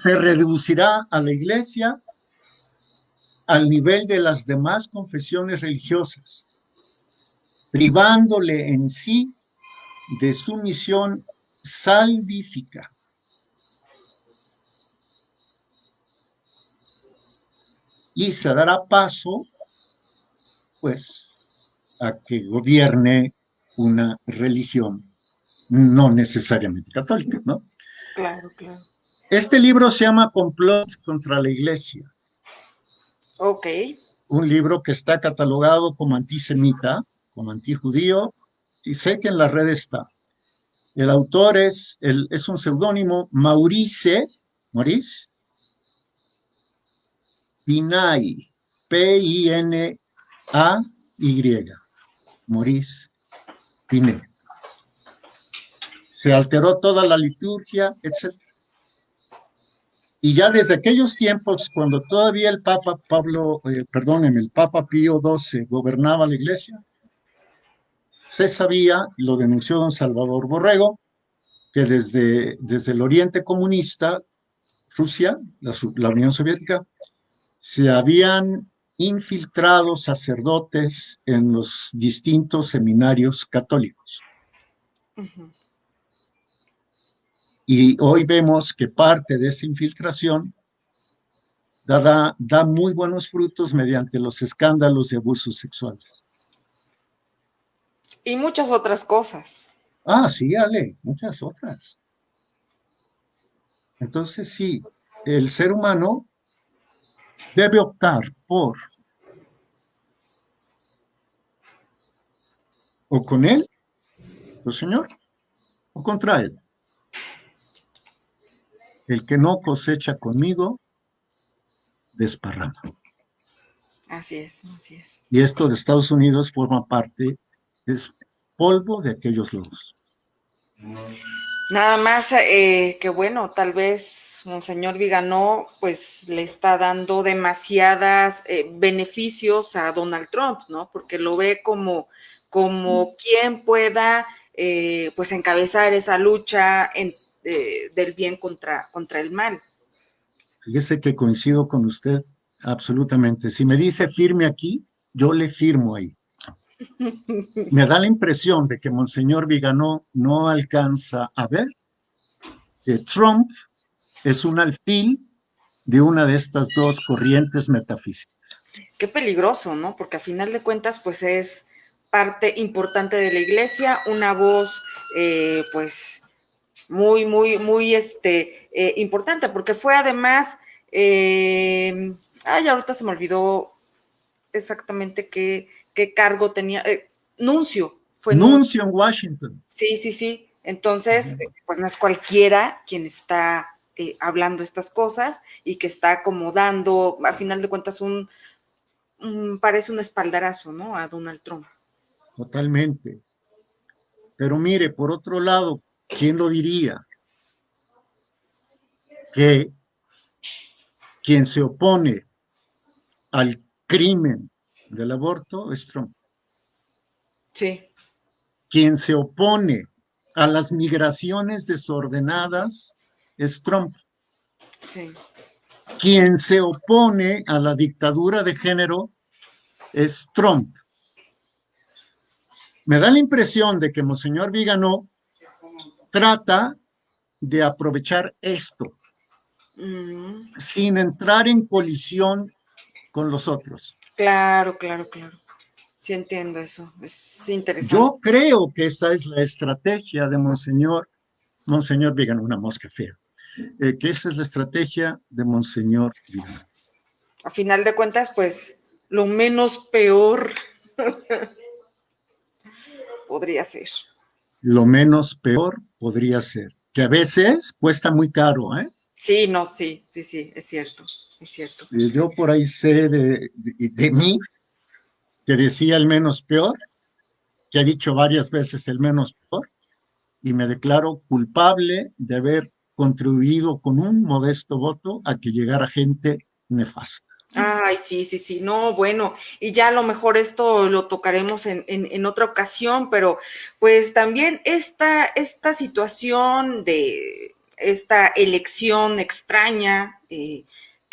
Se reducirá a la iglesia al nivel de las demás confesiones religiosas, privándole en sí de su misión salvífica. y se dará paso, pues, a que gobierne una religión no necesariamente católica, ¿no? Claro, claro. Este libro se llama Complot contra la Iglesia, Ok. un libro que está catalogado como antisemita, como antijudío, y sé que en la red está. El autor es un seudónimo, Maurice Pinay, Pinay, Maurice Pinay. Se alteró toda la liturgia, etc. Y ya desde aquellos tiempos, cuando todavía el Papa el Papa Pío XII gobernaba la iglesia, se sabía, lo denunció don Salvador Borrego, que desde el Oriente comunista, Rusia, la Unión Soviética, se habían infiltrado sacerdotes en los distintos seminarios católicos. Ujú. Y hoy vemos que parte de esa infiltración da muy buenos frutos mediante los escándalos de abusos sexuales. Y muchas otras cosas. Ah, sí, Ale, muchas otras. Entonces, sí, el ser humano debe optar por o con él, o Señor, o contra él. El que no cosecha conmigo, desparrama. Así es, así es. Y esto de Estados Unidos forma parte, es polvo de aquellos lodos. Nada más que bueno, tal vez Monseñor Viganó pues le está dando demasiadas beneficios a Donald Trump, ¿no? Porque lo ve como quien pueda pues encabezar esa lucha del bien contra el mal. Fíjese que coincido con usted absolutamente. Si me dice firme aquí, yo le firmo ahí. Me da la impresión de que Monseñor Viganó no alcanza a ver que Trump es un alfil de una de estas dos corrientes metafísicas. Qué peligroso, ¿no? Porque a final de cuentas, pues es parte importante de la iglesia, una voz, pues, muy, importante, porque fue además, ahorita se me olvidó exactamente qué cargo tenía, nuncio, fue nuncio. Nuncio en Washington. Sí, sí, sí. Entonces, pues no es cualquiera quien está hablando estas cosas y que está acomodando, a final de cuentas, parece un espaldarazo, ¿no? A Donald Trump. Totalmente. Pero mire, por otro lado, ¿quién lo diría? Que quien se opone al crimen del aborto es Trump. Sí. Quien se opone a las migraciones desordenadas es Trump. Sí. Quien se opone a la dictadura de género es Trump. Me da la impresión de que Monseñor Viganó trata de aprovechar esto sin entrar en colisión con los otros. Claro, claro, claro. Sí entiendo eso. Es interesante. Yo creo que esa es la estrategia de Monseñor Viganó, una mosca fea, que esa es la estrategia de Monseñor Viganó. A final de cuentas, pues, lo menos peor podría ser. Lo menos peor podría ser, que a veces cuesta muy caro, ¿eh? Sí, no, sí, sí, sí, es cierto, es cierto. Yo por ahí sé de mí que decía el menos peor, que ha dicho varias veces el menos peor, y me declaro culpable de haber contribuido con un modesto voto a que llegara gente nefasta. Ay, sí, sí, sí, no, bueno, y ya a lo mejor esto lo tocaremos en otra ocasión, pero pues también esta situación de esta elección extraña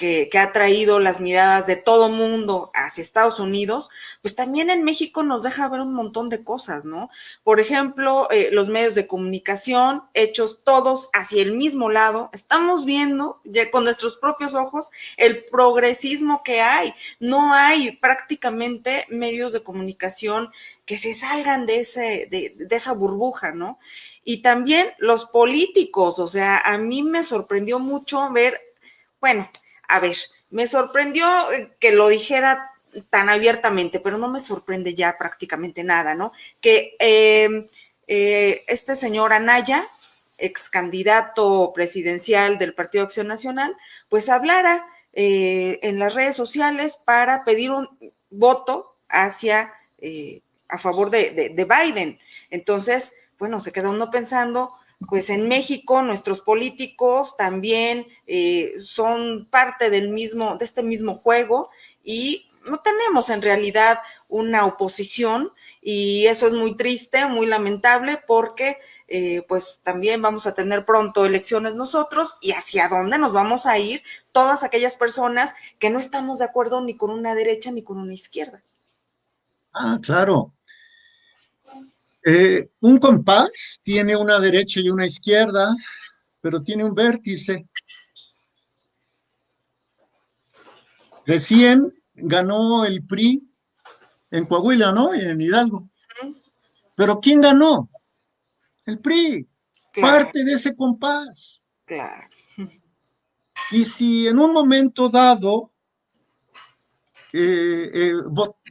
que ha traído las miradas de todo mundo hacia Estados Unidos, pues también en México nos deja ver un montón de cosas, ¿no? Por ejemplo, los medios de comunicación hechos todos hacia el mismo lado, estamos viendo ya con nuestros propios ojos el progresismo que hay. No hay prácticamente medios de comunicación que se salgan de esa burbuja, ¿no? Y también los políticos, o sea, a mí me sorprendió mucho ver, bueno, a ver, me sorprendió que lo dijera tan abiertamente, pero no me sorprende ya prácticamente nada, ¿no? Que este señor Anaya, ex candidato presidencial del Partido Acción Nacional, pues hablara en las redes sociales para pedir un voto hacia, a favor de Biden. Entonces, bueno, se queda uno pensando, pues en México nuestros políticos también son parte de este mismo juego y no tenemos en realidad una oposición y eso es muy triste, muy lamentable porque pues también vamos a tener pronto elecciones nosotros y hacia dónde nos vamos a ir todas aquellas personas que no estamos de acuerdo ni con una derecha ni con una izquierda. Ah, claro. Un compás tiene una derecha y una izquierda, pero tiene un vértice. Recién ganó el PRI en Coahuila, ¿no? Y en Hidalgo. Pero ¿quién ganó? El PRI, Claro, parte de ese compás. claro. Y si en un momento dado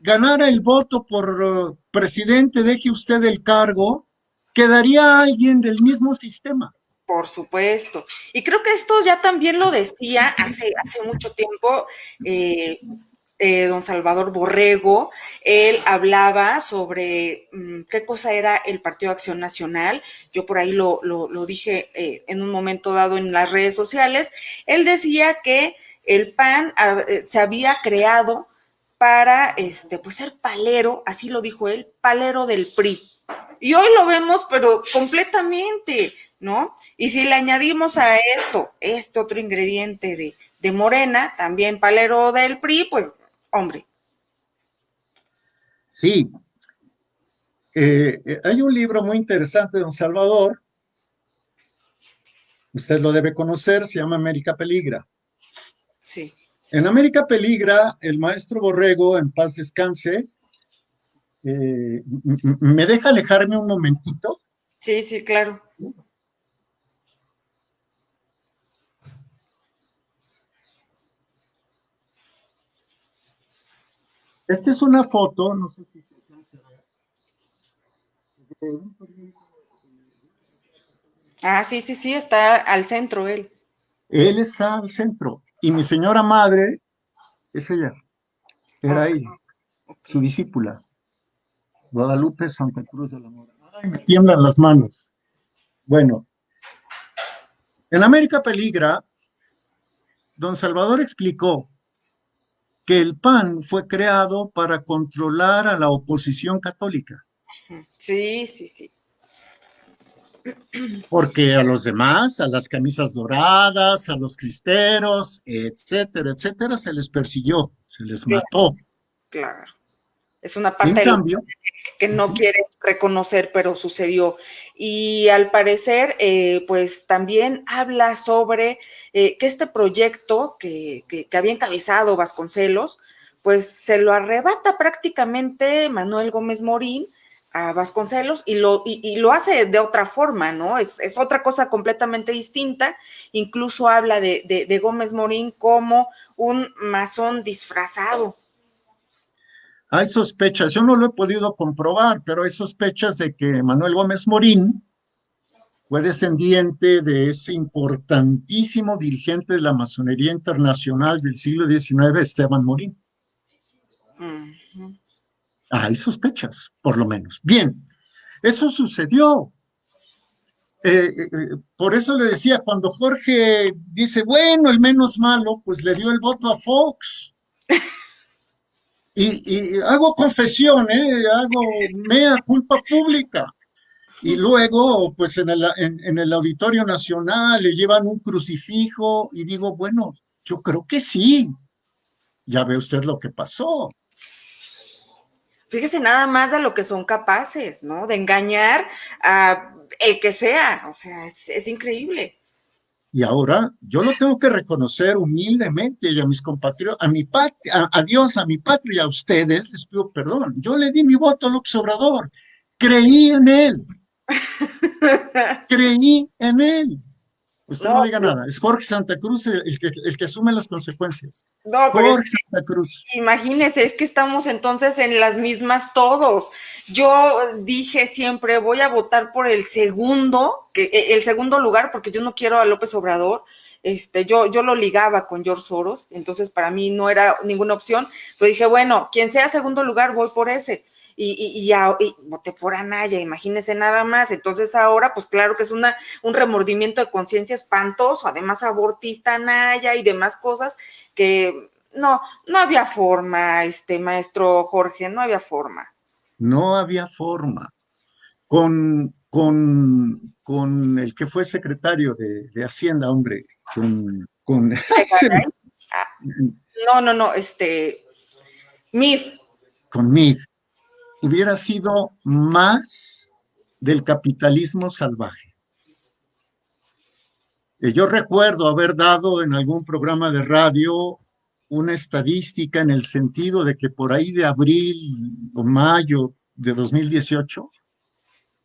ganara el voto por presidente, deje usted el cargo, quedaría alguien del mismo sistema. Por supuesto. Y creo que esto ya también lo decía hace mucho tiempo don Salvador Borrego. Él hablaba sobre qué cosa era el Partido Acción Nacional. Yo por ahí lo dije en un momento dado en las redes sociales. Él decía que el PAN se había creado para pues ser palero, así lo dijo él, palero del PRI. Y hoy lo vemos, pero completamente, ¿no? Y si le añadimos a esto, este otro ingrediente de Morena, también palero del PRI, pues, hombre. Sí, hay un libro muy interesante de don Salvador, usted lo debe conocer, se llama América Peligra. Sí. En América Peligra, el maestro Borrego, en paz descanse, ¿me deja alejarme un momentito? Sí, sí, claro. Esta es una foto, no sé si se alcanza a ver, de un periódico. Ah, sí, sí, sí, está al centro él. Él está al centro y mi señora madre es ella, era Ok, ella, ok. su discípula, Guadalupe Santa Cruz de la Mora. Ay, me tiemblan las manos. Bueno, en América Peligra, don Salvador explicó que el PAN fue creado para controlar a la oposición católica, Sí, sí, sí. porque a los demás, a las camisas doradas, a los cristeros, etcétera, etcétera, se les persiguió, se les Claro, mató. claro. Es una Y en parte de la cambio, que no ujú, quiere reconocer, pero sucedió. Y al parecer, pues también habla sobre que este proyecto que había encabezado Vasconcelos, pues se lo arrebata prácticamente Manuel Gómez Morín a Vasconcelos y lo hace de otra forma, ¿no? Es otra cosa completamente distinta. Incluso habla de Gómez Morín como un masón disfrazado. hay sospechas, yo no lo he podido comprobar, pero hay sospechas de que Manuel Gómez Morín fue descendiente de ese importantísimo dirigente de la masonería internacional del siglo XIX, Esteban Morín. Uh -huh. Hay sospechas, por lo menos. Bien, eso sucedió. Por eso le decía, cuando Jorge dice, bueno, el menos malo, pues le dio el voto a Fox. Y hago confesión, hago mea culpa pública. Y luego, pues en el Auditorio Nacional le llevan un crucifijo y digo, bueno, Yo creo que sí. Ya ve usted lo que pasó. Fíjese nada más de lo que son capaces, ¿no? De engañar a el que sea, o sea, es increíble. Y ahora yo lo tengo que reconocer humildemente y a mis compatriotas, a mi patria, a Dios, a mi patria y a ustedes les pido perdón. Yo le di mi voto a López Obrador. Creí en él, creí en él. Usted no No, diga nada. Es Jorge Santa Cruz el que asume las consecuencias. no, pero Jorge Santa Cruz. imagínese, es que estamos entonces en las mismas todos. Yo dije siempre, voy a votar por el segundo, el segundo lugar, porque yo no quiero a López Obrador. Yo lo ligaba con George Soros, entonces para mí no era ninguna opción. Pero dije, bueno, quien sea segundo lugar, voy por ese. Y voté por Anaya, imagínese nada más. Entonces ahora, pues claro que es un remordimiento de conciencia espantoso, además abortista Anaya y demás cosas que no había forma, maestro Jorge, no había forma. No había forma. Con el que fue secretario de Hacienda, hombre, Ay, caray. Ah, no, MIF. con Meade, hubiera sido más del capitalismo salvaje. Yo recuerdo haber dado en algún programa de radio una estadística en el sentido de que por ahí de abril o mayo de 2018,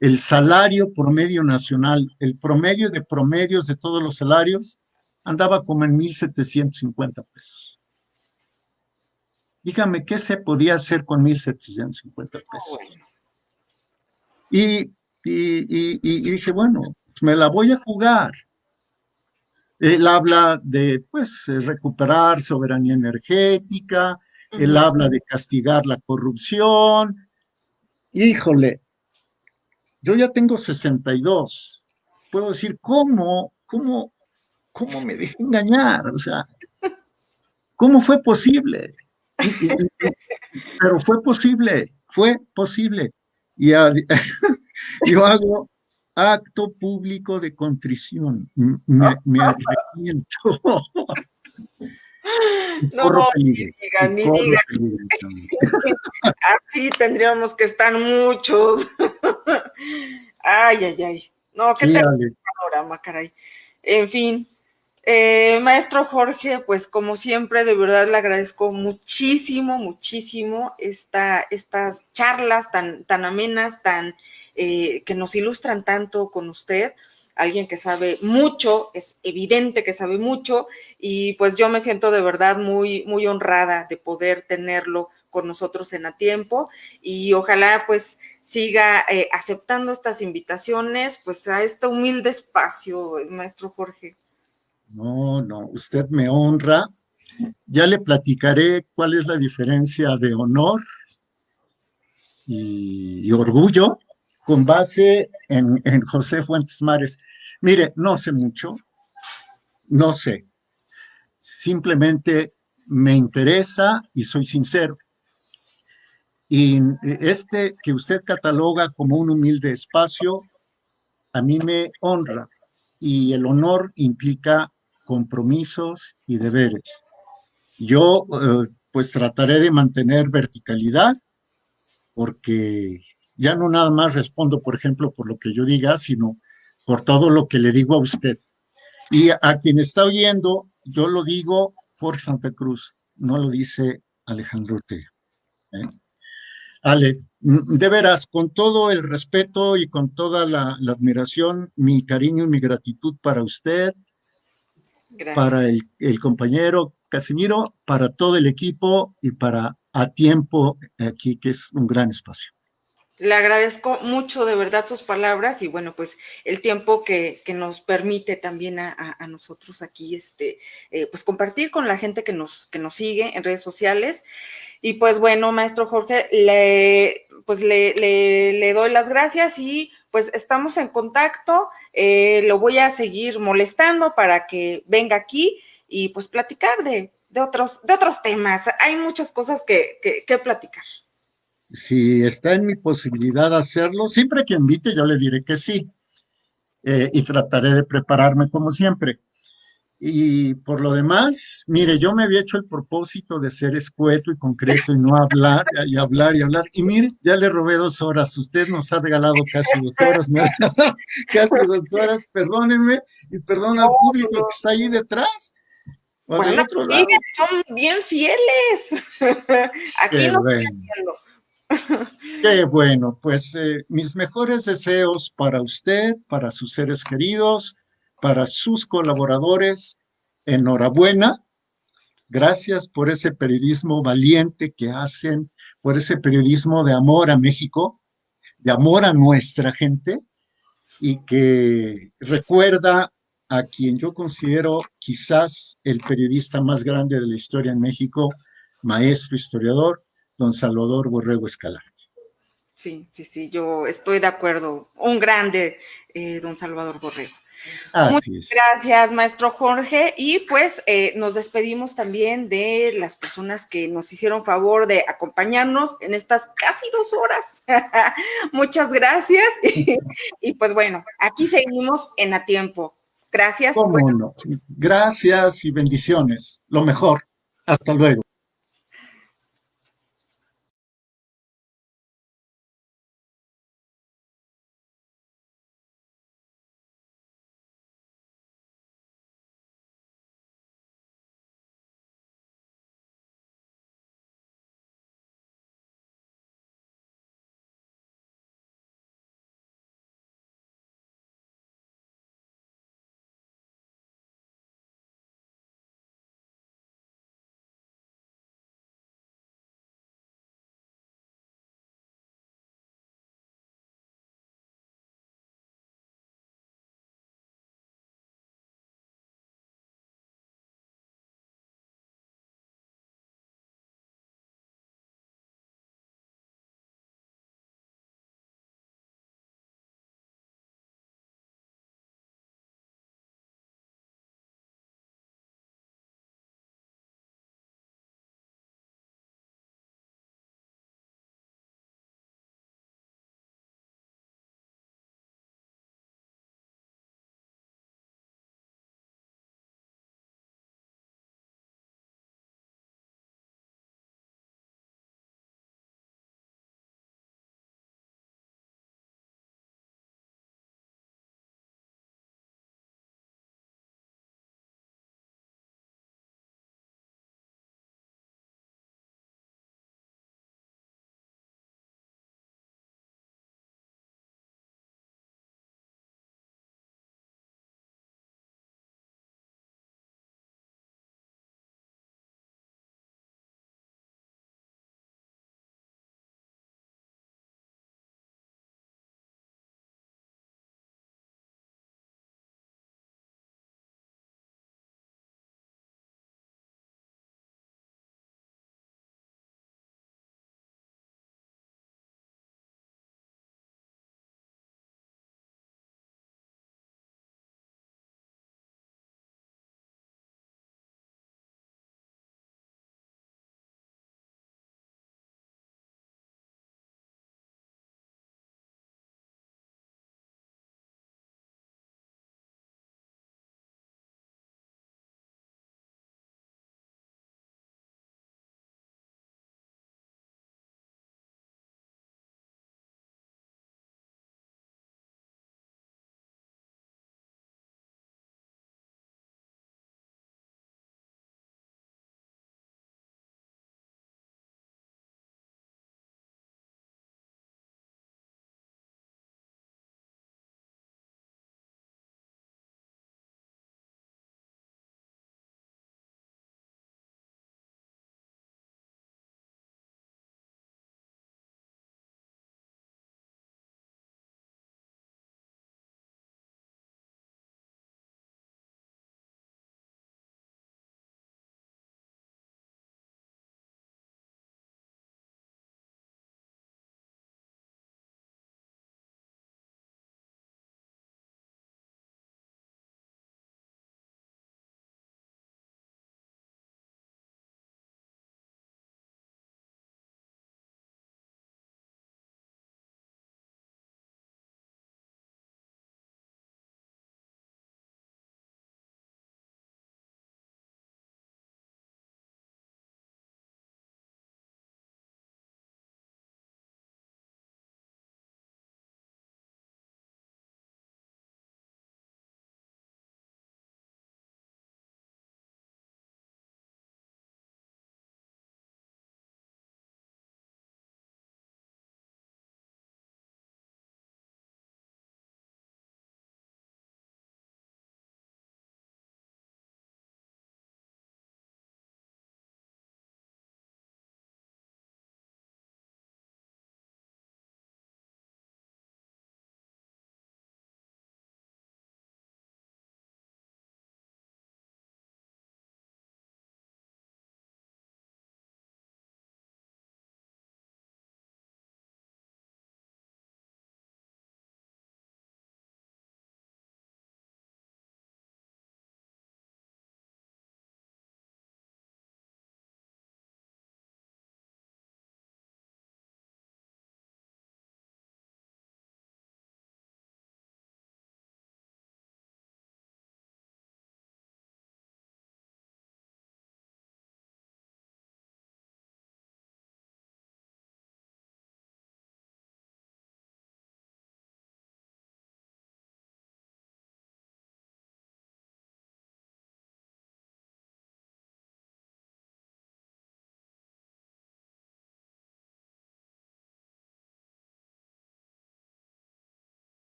el salario promedio nacional, el promedio de promedios de todos los salarios, andaba como en 1,750 pesos. Dígame, ¿qué se podía hacer con 1,750 No, pesos? bueno. Y, y dije, bueno, pues me la voy a jugar. Él habla de, pues, recuperar soberanía energética, él Uh-huh. habla de castigar la corrupción. Híjole, yo ya tengo 62. Puedo decir, ¿cómo me dejé engañar? O sea, ¿cómo fue posible? Pero fue posible. Y yo hago acto público de contrición. Me arrepiento. Y No, corro peligro. Y ni corro digan, peligro también. así tendríamos que estar muchos. Ay. No, qué Sí, terrible Ale. panorama, caray. En fin, maestro Jorge, pues como siempre, de verdad le agradezco muchísimo estas charlas tan amenas, que nos ilustran tanto con usted, alguien que sabe mucho, es evidente que sabe mucho, y pues yo me siento de verdad muy honrada de poder tenerlo con nosotros en A Tiempo, y ojalá pues siga aceptando estas invitaciones, pues a este humilde espacio, maestro Jorge. No, usted me honra. Ya le platicaré cuál es la diferencia de honor y orgullo con base en José Fuentes Mares. Mire, no sé mucho, no sé. Simplemente me interesa y soy sincero. Y este que usted cataloga como un humilde espacio, a mí me honra. Y el honor implica compromisos y deberes. Yo, pues, trataré de mantener verticalidad porque ya no nada más respondo, por ejemplo, por lo que yo diga, sino por todo lo que le digo a usted. Y a quien está oyendo, yo lo digo por Santa Cruz, no lo dice Alejandro Ortega. ¿Eh? Ale, de veras, con todo el respeto y con toda la admiración, mi cariño y mi gratitud para usted, Gracias. para el compañero Casimiro, para todo el equipo y para A Tiempo aquí, que es un gran espacio. Le agradezco mucho de verdad sus palabras y bueno, pues el tiempo que nos permite también a nosotros aquí, pues compartir con la gente que nos sigue en redes sociales. Y pues bueno, maestro Jorge, le doy las gracias y pues estamos en contacto. Lo voy a seguir molestando para que venga aquí y pues platicar de otros temas. Hay muchas cosas que platicar. Si está en mi posibilidad hacerlo, siempre que invite yo le diré que sí, y trataré de prepararme como siempre. Y por lo demás, mire, yo me había hecho el propósito de ser escueto y concreto y no hablar y hablar y hablar. Y mire, ya le robé 2 horas. Usted nos ha regalado casi 2 horas, me ha regalado casi 2 horas. Perdónenme y perdona al público que está ahí detrás o del Bueno, otro sí, lado. son bien fieles. Aquí Qué no bueno, estoy haciendo. qué bueno. Pues mis mejores deseos para usted, para sus seres queridos, para sus colaboradores. Enhorabuena. Gracias por ese periodismo valiente que hacen, por ese periodismo de amor a México, de amor a nuestra gente y que recuerda a quien yo considero quizás el periodista más grande de la historia en México, maestro historiador, don Salvador Borrego Escalante. Sí, sí, sí, yo estoy de acuerdo. Un grande, don Salvador Borrego. Muchas Así es. gracias, maestro Jorge. Y pues nos despedimos también de las personas que nos hicieron favor de acompañarnos en estas casi 2 horas. Muchas gracias. Y pues bueno, aquí seguimos en A Tiempo. Gracias. ¿Cómo no? Gracias y bendiciones. Lo mejor. Hasta luego.